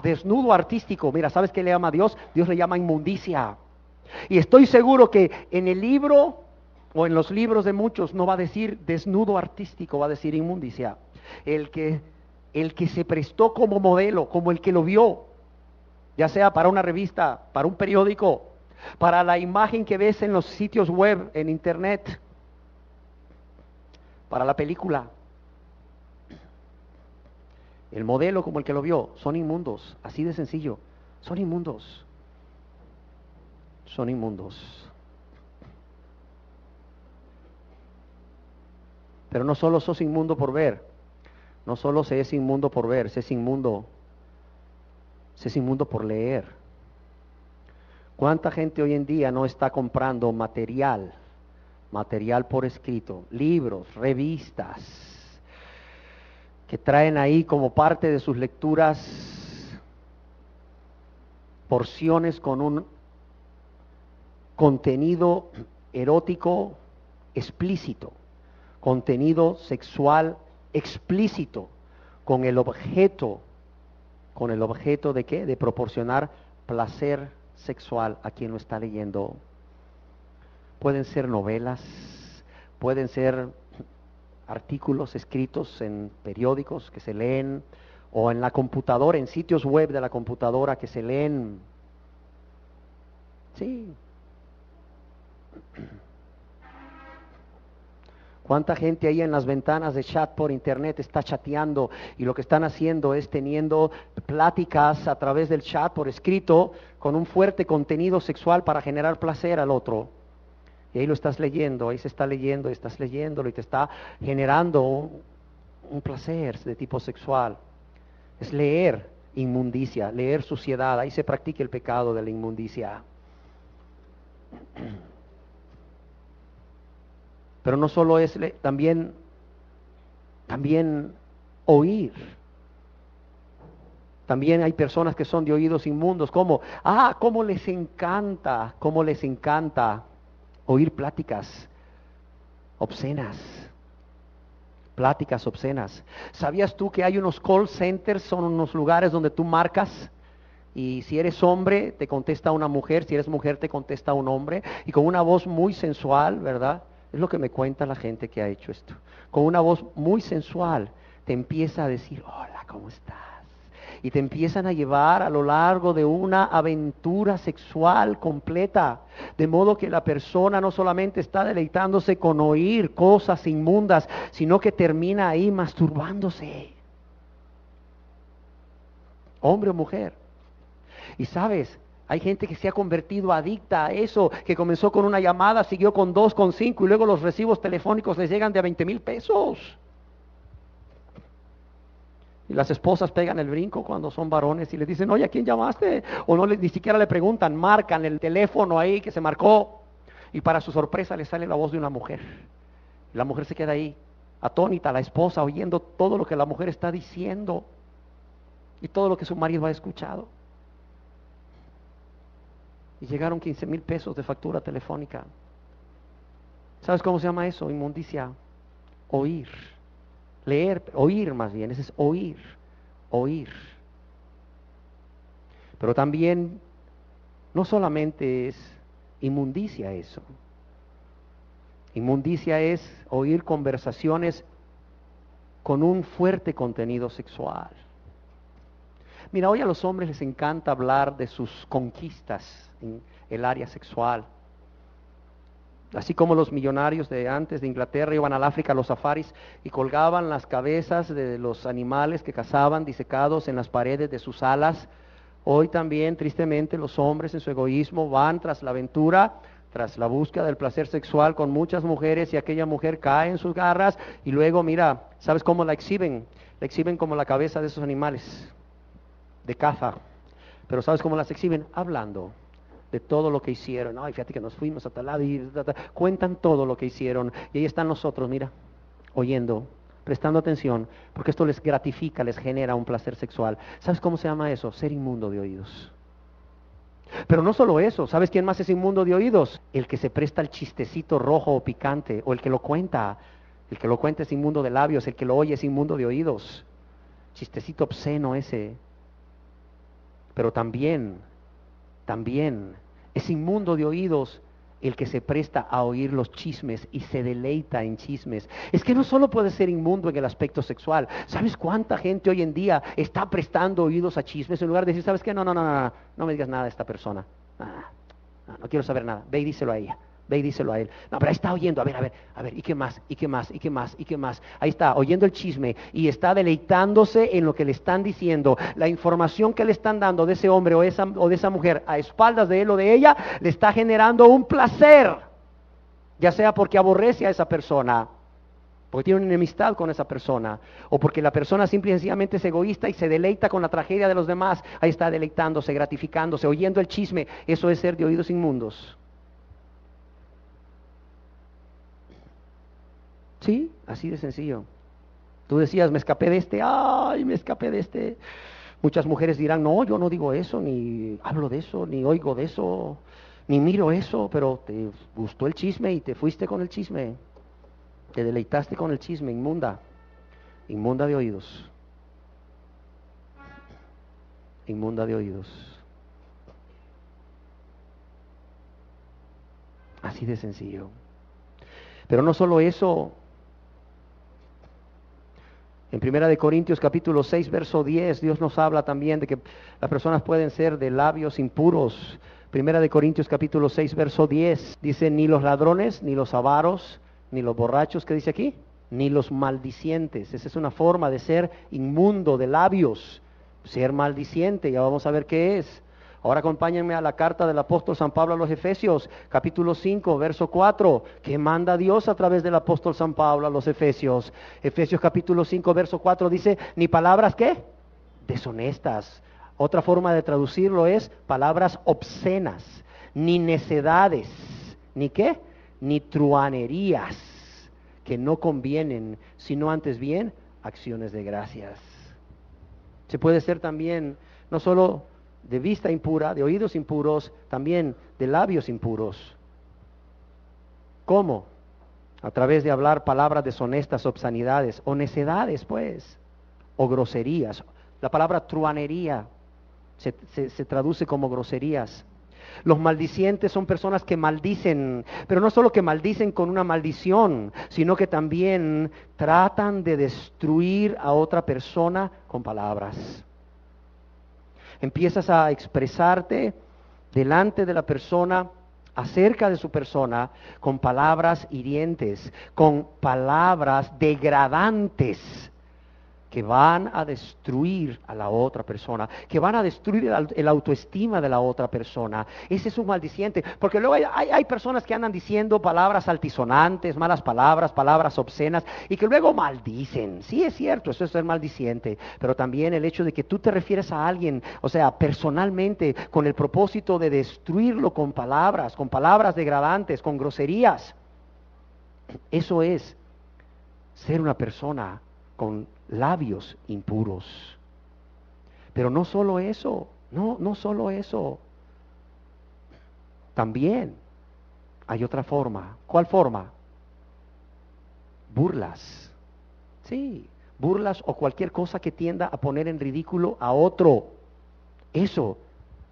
Desnudo artístico. Mira, ¿sabes qué le llama a Dios? Dios le llama inmundicia. Y estoy seguro que en el libro o en los libros de muchos no va a decir desnudo artístico, va a decir inmundicia. El que el que se prestó como modelo, como el que lo vio, ya sea para una revista, para un periódico, para la imagen que ves en los sitios web, en internet, para la película. El modelo como el que lo vio, son inmundos, así de sencillo, son inmundos, son inmundos. Pero no solo sos inmundo por ver, no solo se es inmundo por ver, se es inmundo por leer. ¿Cuánta gente hoy en día no está comprando material por escrito, libros, revistas, que traen ahí como parte de sus lecturas porciones con un contenido erótico explícito, contenido sexual explícito, con el objeto de qué? De proporcionar placer sexual a quien lo está leyendo. Pueden ser novelas, pueden ser artículos escritos en periódicos que se leen, o en la computadora, en sitios web de la computadora que se leen. Sí. ¿Cuánta gente ahí en las ventanas de chat por internet está chateando y lo que están haciendo es teniendo pláticas a través del chat por escrito con un fuerte contenido sexual para generar placer al otro? Y ahí lo estás leyendo, ahí se está leyendo, estás leyéndolo y te está generando un placer de tipo sexual. Es leer inmundicia, leer suciedad, ahí se practica el pecado de la inmundicia. Pero no solo es también oír. También hay personas que son de oídos inmundos, como, cómo les encanta oír pláticas obscenas. Pláticas obscenas. ¿Sabías tú que hay unos call centers, son unos lugares donde tú marcas y si eres hombre te contesta una mujer, si eres mujer te contesta un hombre y con una voz muy sensual, ¿verdad? Es lo que me cuenta la gente que ha hecho esto. Con una voz muy sensual te empieza a decir, hola, ¿cómo estás? Y te empiezan a llevar a lo largo de una aventura sexual completa, de modo que la persona no solamente está deleitándose con oír cosas inmundas, sino que termina ahí masturbándose. Hombre o mujer. Y sabes, hay gente que se ha convertido adicta a eso, que comenzó con una llamada, siguió con 2, con 5 y luego los recibos telefónicos les llegan de a 20,000 pesos. Y las esposas pegan el brinco cuando son varones y les dicen, oye, ¿a quién llamaste? O no, ni siquiera le preguntan, marcan el teléfono ahí que se marcó. Y para su sorpresa le sale la voz de una mujer. Y la mujer se queda ahí, atónita, la esposa, oyendo todo lo que la mujer está diciendo. Y todo lo que su marido ha escuchado. Y llegaron 15,000 pesos de factura telefónica. ¿Sabes cómo se llama eso? Inmundicia. Oír. Leer, oír más bien, ese es oír. Pero también, no solamente es inmundicia eso. Inmundicia es oír conversaciones con un fuerte contenido sexual. Mira, hoy a los hombres les encanta hablar de sus conquistas en el área sexual. Así como los millonarios de antes de Inglaterra iban al África a los safaris y colgaban las cabezas de los animales que cazaban disecados en las paredes de sus salas, hoy también tristemente los hombres en su egoísmo van tras la aventura, tras la búsqueda del placer sexual con muchas mujeres y aquella mujer cae en sus garras y luego mira, ¿sabes cómo la exhiben? La exhiben como la cabeza de esos animales de caza, pero ¿sabes cómo las exhiben? Hablando de todo lo que hicieron. Ay, fíjate que nos fuimos a tal lado y cuentan todo lo que hicieron. Y ahí están nosotros, mira, oyendo, prestando atención, porque esto les gratifica, les genera un placer sexual. ¿Sabes cómo se llama eso? Ser inmundo de oídos. Pero no solo eso, ¿sabes quién más es inmundo de oídos? El que se presta al chistecito rojo o picante, o el que lo cuenta. El que lo cuenta es inmundo de labios, el que lo oye es inmundo de oídos. Chistecito obsceno ese. Pero también es inmundo de oídos el que se presta a oír los chismes y se deleita en chismes. Es que no solo puede ser inmundo en el aspecto sexual. ¿Sabes cuánta gente hoy en día está prestando oídos a chismes en lugar de decir, ¿sabes qué? No me digas nada de esta persona. No quiero saber nada. Ve y díselo a ella. Ve y díselo a él. No, pero ahí está oyendo, a ver, ¿y qué más? ¿Y qué más? ¿Y qué más? ¿Y qué más? Ahí está, oyendo el chisme y está deleitándose en lo que le están diciendo. La información que le están dando de ese hombre o de esa mujer a espaldas de él o de ella, le está generando un placer. Ya sea porque aborrece a esa persona, porque tiene una enemistad con esa persona, o porque la persona simple y sencillamente es egoísta y se deleita con la tragedia de los demás. Ahí está deleitándose, gratificándose, oyendo el chisme. Eso es ser de oídos inmundos. Sí, así de sencillo. Tú decías, me escapé de me escapé de este. Muchas mujeres dirán, no, yo no digo eso, ni hablo de eso, ni oigo de eso, ni miro eso, pero te gustó el chisme y te fuiste con el chisme. Te deleitaste con el chisme, inmunda de oídos. Inmunda de oídos. Así de sencillo. Pero no solo eso. En 1 Corintios capítulo 6, verso 10, Dios nos habla también de que las personas pueden ser de labios impuros. 1 Corintios capítulo 6, verso 10, dice, ni los ladrones, ni los avaros, ni los borrachos, ¿qué dice aquí? Ni los maldicientes. Esa es una forma de ser inmundo, de labios, ser maldiciente. Ya vamos a ver qué es. Ahora acompáñenme a la carta del apóstol San Pablo a los Efesios, capítulo 5, verso 4, que manda Dios a través del apóstol San Pablo a los Efesios. Efesios capítulo 5, verso 4 dice, ni palabras, ¿qué? Deshonestas. Otra forma de traducirlo es palabras obscenas, ni necedades, ni qué, ni truanerías, que no convienen, sino antes bien acciones de gracias. Se puede ser también, no solo de vista impura, de oídos impuros, también de labios impuros. ¿Cómo? A través de hablar palabras deshonestas, obscenidades, o necedades, pues, o groserías. La palabra truanería se traduce como groserías. Los maldicientes son personas que maldicen, pero no solo que maldicen con una maldición, sino que también tratan de destruir a otra persona con palabras. Empiezas a expresarte delante de la persona, acerca de su persona, con palabras hirientes, con palabras degradantes, que van a destruir a la otra persona, que van a destruir el autoestima de la otra persona. Ese es un maldiciente, porque luego hay personas que andan diciendo palabras altisonantes, malas palabras, palabras obscenas, y que luego maldicen. Sí, es cierto, eso es ser maldiciente, pero también el hecho de que tú te refieres a alguien, o sea, personalmente, con el propósito de destruirlo con palabras degradantes, con groserías. Eso es ser una persona con labios impuros. Pero no solo eso, no solo eso. También hay otra forma. ¿Cuál forma? Burlas. Sí, burlas o cualquier cosa que tienda a poner en ridículo a otro. Eso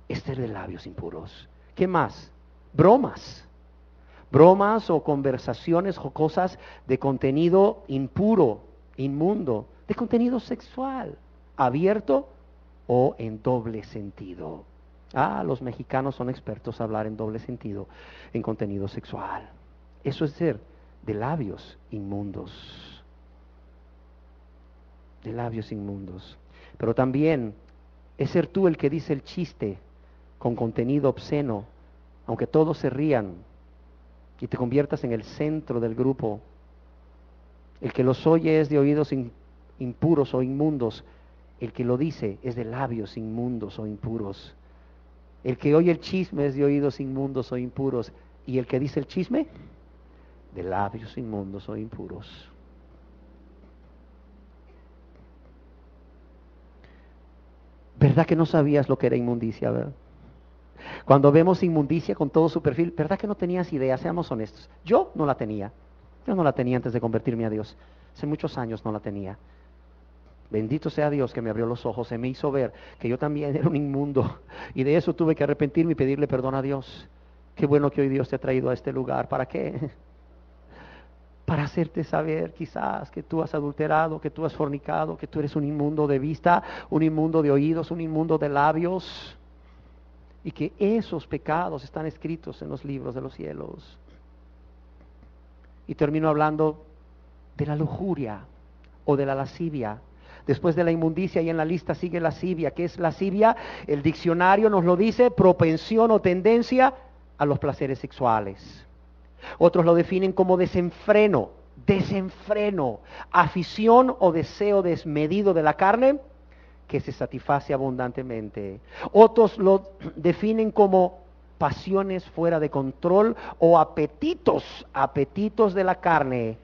es ser de labios impuros. ¿Qué más? Bromas. Bromas o conversaciones o cosas de contenido impuro, inmundo, de contenido sexual, abierto o en doble sentido. Los mexicanos son expertos a hablar en doble sentido, en contenido sexual. Eso es ser de labios inmundos. De labios inmundos. Pero también es ser tú el que dice el chiste con contenido obsceno, aunque todos se rían, y te conviertas en el centro del grupo. El que los oye es de oídos impuros o inmundos. El que lo dice es de labios inmundos o impuros. El que oye el chisme es de oídos inmundos o impuros. Y el que dice el chisme, de labios inmundos o impuros. ¿Verdad que no sabías lo que era inmundicia, verdad? Cuando vemos inmundicia con todo su perfil, ¿verdad que no tenías idea? Seamos honestos. Yo no la tenía. Yo no la tenía antes de convertirme a Dios. Hace muchos años no la tenía. Bendito sea Dios que me abrió los ojos, se me hizo ver que yo también era un inmundo. Y de eso tuve que arrepentirme y pedirle perdón a Dios. Qué bueno que hoy Dios te ha traído a este lugar. ¿Para qué? Para hacerte saber quizás que tú has adulterado, que tú has fornicado, que tú eres un inmundo de vista, un inmundo de oídos, un inmundo de labios, y que esos pecados están escritos en los libros de los cielos. Y termino hablando de la lujuria o de la lascivia. Después de la inmundicia y en la lista sigue lascivia. ¿Qué es lascivia? El diccionario nos lo dice: propensión o tendencia a los placeres sexuales. Otros lo definen como desenfreno, afición o deseo desmedido de la carne que se satisface abundantemente. Otros lo definen como pasiones fuera de control o apetitos de la carne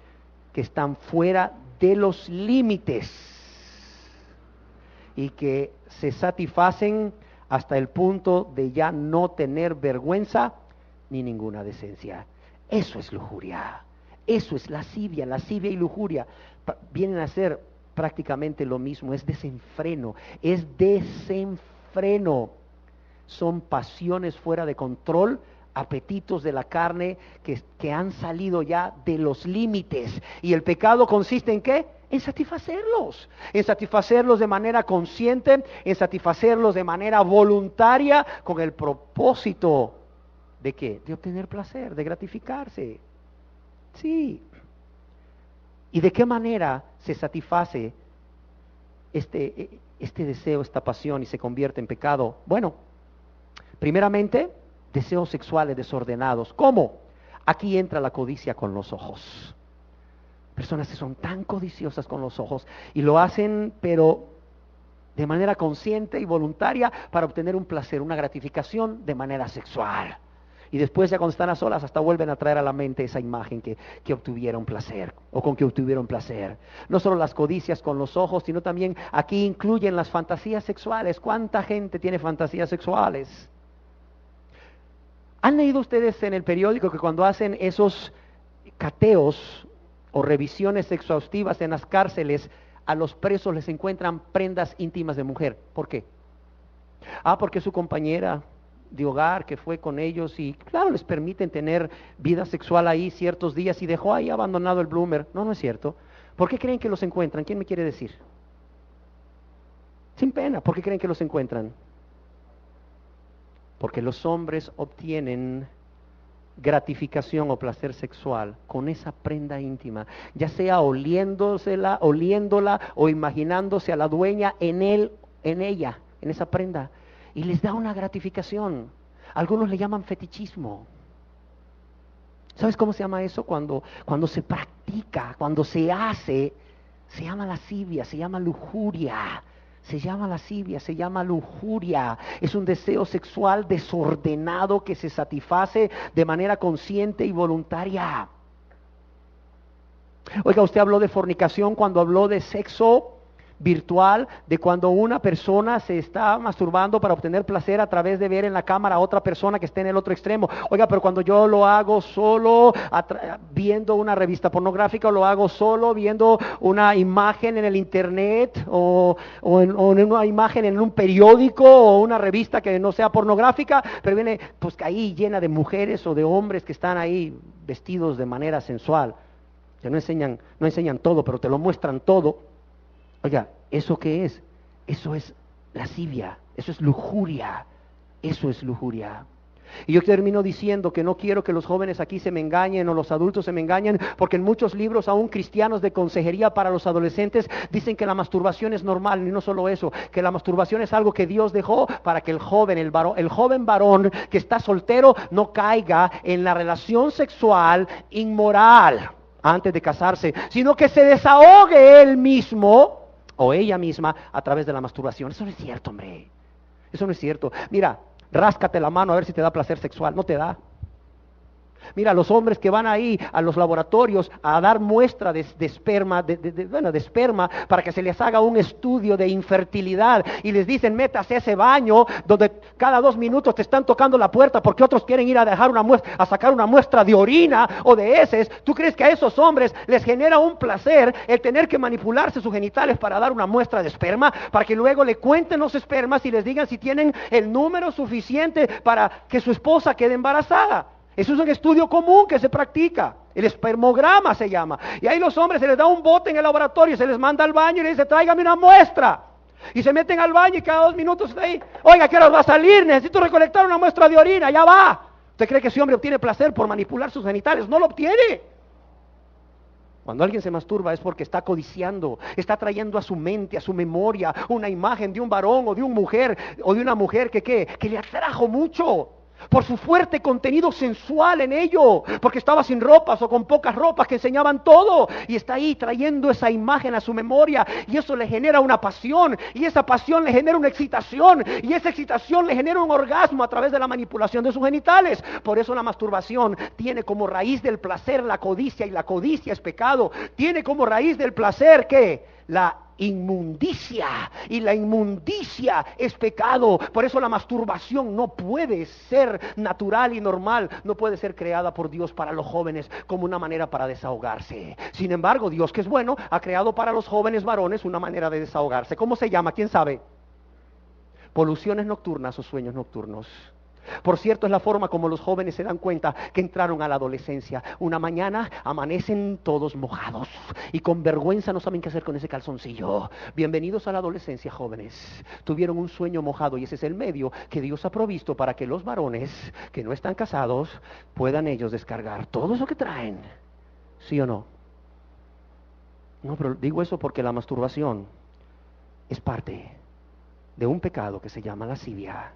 que están fuera de los límites y que se satisfacen hasta el punto de ya no tener vergüenza ni ninguna decencia. Eso es lujuria, eso es lascivia y lujuria vienen a ser prácticamente lo mismo, es desenfreno. Son pasiones fuera de control, apetitos de la carne que han salido ya de los límites. ¿Y el pecado consiste en qué? En satisfacerlos de manera consciente, en satisfacerlos de manera voluntaria, con el propósito ¿de qué? De obtener placer, de gratificarse. Sí. ¿Y de qué manera se satisface este deseo, esta pasión y se convierte en pecado? Bueno, primeramente, deseos sexuales desordenados. ¿Cómo? Aquí entra la codicia con los ojos. Personas que son tan codiciosas con los ojos y lo hacen, pero de manera consciente y voluntaria para obtener un placer, una gratificación de manera sexual. Y después ya cuando están a solas hasta vuelven a traer a la mente esa imagen que obtuvieron placer o con que obtuvieron placer. No solo las codicias con los ojos, sino también aquí incluyen las fantasías sexuales. ¿Cuánta gente tiene fantasías sexuales? ¿Han leído ustedes en el periódico que cuando hacen esos cateos o revisiones exhaustivas en las cárceles, a los presos les encuentran prendas íntimas de mujer? ¿Por qué? Porque su compañera de hogar que fue con ellos y claro, les permiten tener vida sexual ahí ciertos días y dejó ahí abandonado el bloomer. No, no es cierto. ¿Por qué creen que los encuentran? ¿Quién me quiere decir? Sin pena, ¿por qué creen que los encuentran? Porque los hombres obtienen gratificación o placer sexual con esa prenda íntima, ya sea oliéndola o imaginándose a la dueña en él, en ella, en esa prenda. Y les da una gratificación. Algunos le llaman fetichismo. ¿Sabes cómo se llama eso? Cuando se practica, cuando se hace, se llama lascivia, se llama lujuria. Se llama lascivia, se llama lujuria. Es un deseo sexual desordenado que se satisface de manera consciente y voluntaria. Oiga, usted habló de fornicación cuando habló de sexo virtual, de cuando una persona se está masturbando para obtener placer a través de ver en la cámara a otra persona que esté en el otro extremo. Oiga, pero cuando yo lo hago solo viendo una revista pornográfica, o lo hago solo viendo una imagen en el internet o en una imagen en un periódico o una revista que no sea pornográfica, pero viene pues ahí llena de mujeres o de hombres que están ahí vestidos de manera sensual, que no enseñan todo, pero te lo muestran todo. Oiga, ¿eso qué es? Eso es lascivia, eso es lujuria, eso es lujuria. Y yo termino diciendo que no quiero que los jóvenes aquí se me engañen o los adultos se me engañen, porque en muchos libros, aún cristianos de consejería para los adolescentes, dicen que la masturbación es normal, y no solo eso, que la masturbación es algo que Dios dejó para que el joven varón que está soltero no caiga en la relación sexual inmoral antes de casarse, sino que se desahogue él mismo o ella misma a través de la masturbación. Eso no es cierto, hombre. Eso no es cierto. Mira, ráscate la mano a ver si te da placer sexual. No te da. Mira, los hombres que van ahí a los laboratorios a dar muestra de esperma, de esperma, para que se les haga un estudio de infertilidad y les dicen, métase a ese baño donde cada 2 minutos te están tocando la puerta porque otros quieren ir a dejar una muestra, a sacar una muestra de orina o de heces. ¿Tú crees que a esos hombres les genera un placer el tener que manipularse sus genitales para dar una muestra de esperma, para que luego le cuenten los espermas y les digan si tienen el número suficiente para que su esposa quede embarazada? Eso es un estudio común que se practica. El espermograma se llama. Y ahí los hombres se les da un bote en el laboratorio, se les manda al baño y les dice, tráigame una muestra. Y se meten al baño y cada 2 minutos está ahí. Oiga, ¿qué hora va a salir? Necesito recolectar una muestra de orina, ya va. ¿Usted cree que ese hombre obtiene placer por manipular sus genitales? No lo obtiene. Cuando alguien se masturba es porque está codiciando, está trayendo a su mente, a su memoria, una imagen de un varón o de una mujer que le atrajo mucho. Por su fuerte contenido sensual en ello, porque estaba sin ropas o con pocas ropas que enseñaban todo, y está ahí trayendo esa imagen a su memoria, y eso le genera una pasión, y esa pasión le genera una excitación, y esa excitación le genera un orgasmo a través de la manipulación de sus genitales. Por eso la masturbación tiene como raíz del placer la codicia, y la codicia es pecado. Tiene como raíz del placer, ¿qué? La inmundicia, y la inmundicia es pecado. Por eso la masturbación no puede ser natural y normal, no puede ser creada por Dios para los jóvenes como una manera para desahogarse. Sin embargo, Dios, que es bueno, ha creado para los jóvenes varones una manera de desahogarse. ¿Cómo se llama? ¿Quién sabe? Poluciones nocturnas o sueños nocturnos. Por cierto, es la forma como los jóvenes se dan cuenta que entraron a la adolescencia. Una mañana amanecen todos mojados y con vergüenza no saben qué hacer con ese calzoncillo. Bienvenidos a la adolescencia, jóvenes. Tuvieron un sueño mojado y ese es el medio que Dios ha provisto para que los varones que no están casados puedan ellos descargar todo eso que traen. ¿Sí o no? No, pero digo eso porque la masturbación es parte de un pecado que se llama lascivia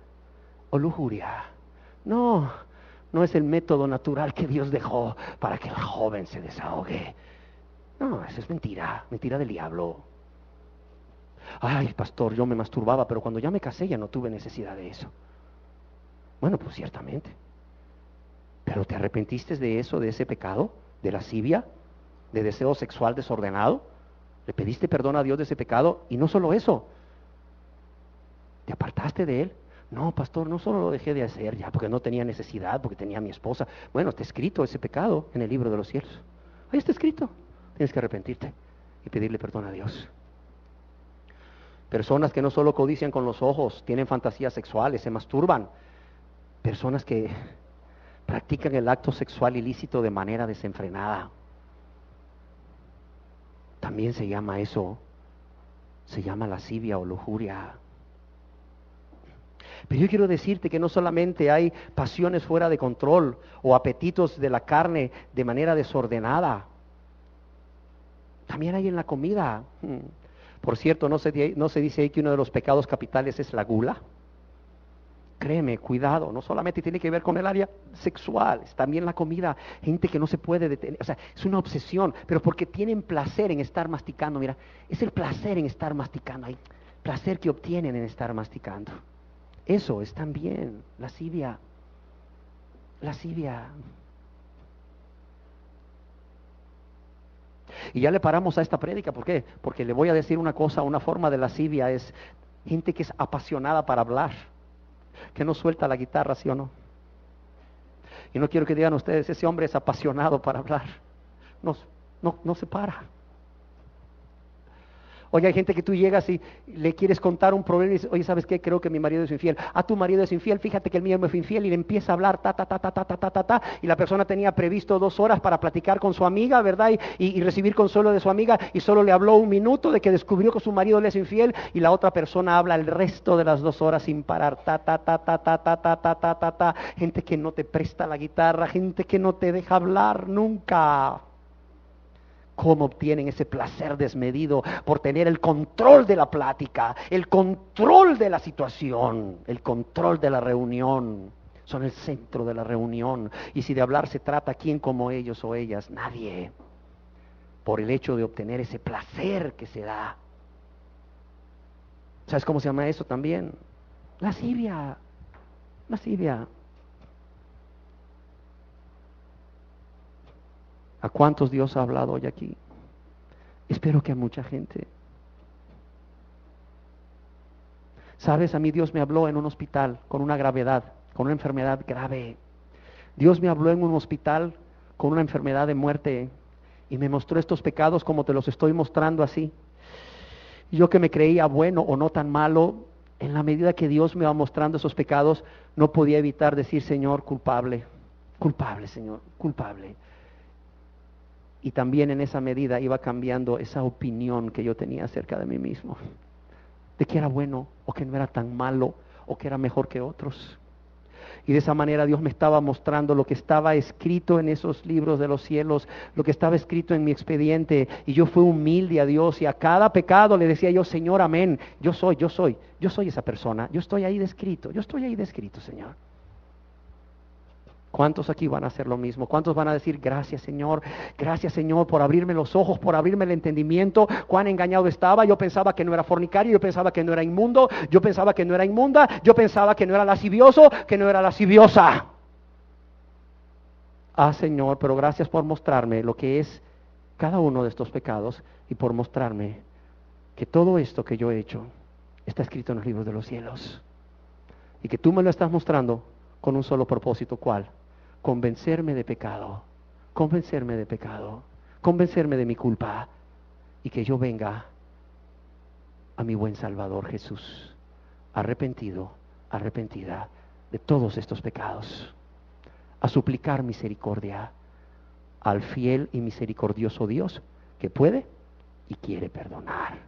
o lujuria. No, no es el método natural que Dios dejó para que el joven se desahogue. No, eso es mentira, mentira del diablo. Ay, pastor, yo me masturbaba, pero cuando ya me casé ya no tuve necesidad de eso. Bueno, pues ciertamente. ¿Pero te arrepentiste de eso, de ese pecado, de lascivia, de deseo sexual desordenado? ¿Le pediste perdón a Dios de ese pecado? Y no solo eso, ¿te apartaste de él? No, pastor, no solo lo dejé de hacer ya porque no tenía necesidad, porque tenía a mi esposa. Bueno, está escrito ese pecado en el libro de los cielos. Ahí está escrito. Tienes que arrepentirte y pedirle perdón a Dios. Personas que no solo codician con los ojos, tienen fantasías sexuales, se masturban. Personas que practican el acto sexual ilícito de manera desenfrenada. También se llama eso, se llama lascivia o lujuria. Pero yo quiero decirte que no solamente hay pasiones fuera de control o apetitos de la carne de manera desordenada, también hay en la comida. Por cierto, ¿no se dice ahí que uno de los pecados capitales es la gula? Créeme, cuidado, no solamente tiene que ver con el área sexual, es también la comida. Gente que no se puede detener, o sea, es una obsesión, pero porque tienen placer en estar masticando. Mira, es el placer en estar masticando, hay placer que obtienen en estar masticando. Eso es también lascivia. Lascivia. Y ya le paramos a esta prédica, ¿por qué? Porque le voy a decir una cosa, una forma de lascivia es gente que es apasionada para hablar, que no suelta la guitarra, ¿sí o no? Y no quiero que digan ustedes, ese hombre es apasionado para hablar. No se para. Oye, hay gente que tú llegas y le quieres contar un problema y dices, oye, ¿sabes qué? Creo que mi marido es infiel. Ah, tu marido es infiel, fíjate que el mío me fue infiel, y le empieza a hablar, y la persona tenía previsto 2 horas para platicar con su amiga, ¿verdad? Y recibir consuelo de su amiga, y solo le habló 1 minuto de que descubrió que su marido le es infiel, y la otra persona habla el resto de las 2 horas sin parar, gente que no te presta la guitarra, gente que no te deja hablar nunca. ¿Cómo obtienen ese placer desmedido por tener el control de la plática, el control de la situación, el control de la reunión? Son el centro de la reunión. Y si de hablar se trata, ¿quién como ellos o ellas? Nadie. Por el hecho de obtener ese placer que se da. ¿Sabes cómo se llama eso también? Lascivia. Lascivia. ¿A cuántos Dios ha hablado hoy aquí? Espero que a mucha gente. Sabes, a mí Dios me habló en un hospital con una gravedad, con una enfermedad grave. Dios me habló en un hospital con una enfermedad de muerte y me mostró estos pecados como te los estoy mostrando así. Y yo que me creía bueno o no tan malo, en la medida que Dios me va mostrando esos pecados, no podía evitar decir, Señor, culpable, culpable, Señor, culpable. Y también en esa medida iba cambiando esa opinión que yo tenía acerca de mí mismo, de que era bueno o que no era tan malo o que era mejor que otros. Y de esa manera Dios me estaba mostrando lo que estaba escrito en esos libros de los cielos, lo que estaba escrito en mi expediente. Y yo fui humilde a Dios y a cada pecado le decía yo, Señor, amén, yo soy esa persona, yo estoy ahí descrito, Señor. ¿Cuántos aquí van a hacer lo mismo? ¿Cuántos van a decir, gracias Señor, por abrirme los ojos, por abrirme el entendimiento? Cuán engañado estaba, yo pensaba que no era fornicario, yo pensaba que no era inmundo, yo pensaba que no era inmunda, yo pensaba que no era lascivioso, que no era lasciviosa. Ah Señor, pero gracias por mostrarme lo que es cada uno de estos pecados y por mostrarme que todo esto que yo he hecho está escrito en los libros de los cielos. Y que tú me lo estás mostrando con un solo propósito, ¿cuál? Convencerme de pecado, convencerme de mi culpa y que yo venga a mi buen Salvador Jesús, arrepentido, arrepentida de todos estos pecados, a suplicar misericordia al fiel y misericordioso Dios que puede y quiere perdonar.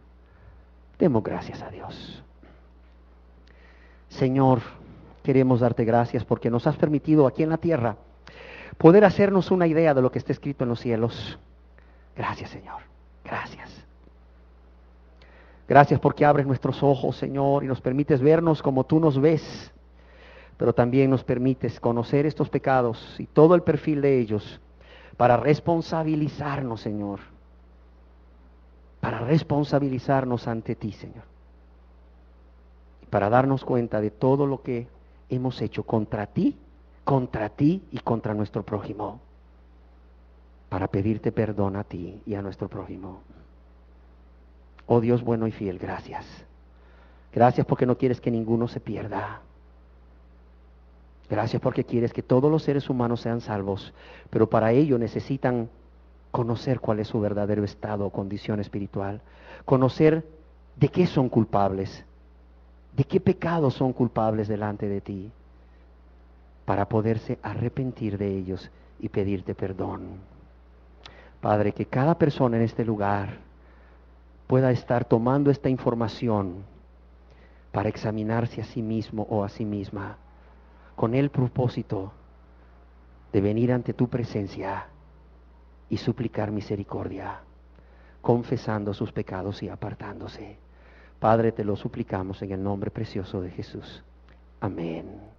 Demos gracias a Dios. Señor, queremos darte gracias porque nos has permitido aquí en la tierra poder hacernos una idea de lo que está escrito en los cielos. Gracias, Señor. Gracias. Gracias porque abres nuestros ojos, Señor, y nos permites vernos como tú nos ves, pero también nos permites conocer estos pecados y todo el perfil de ellos para responsabilizarnos, Señor, para responsabilizarnos ante ti, Señor, y para darnos cuenta de todo lo que hemos hecho contra ti y contra nuestro prójimo, para pedirte perdón a ti y a nuestro prójimo. Oh Dios bueno y fiel, gracias. Gracias porque no quieres que ninguno se pierda. Gracias porque quieres que todos los seres humanos sean salvos, pero para ello necesitan conocer cuál es su verdadero estado o condición espiritual, conocer de qué son culpables, de qué pecados son culpables delante de ti, para poderse arrepentir de ellos y pedirte perdón. Padre, que cada persona en este lugar pueda estar tomando esta información para examinarse a sí mismo o a sí misma, con el propósito de venir ante tu presencia y suplicar misericordia, confesando sus pecados y apartándose. Padre, te lo suplicamos en el nombre precioso de Jesús. Amén.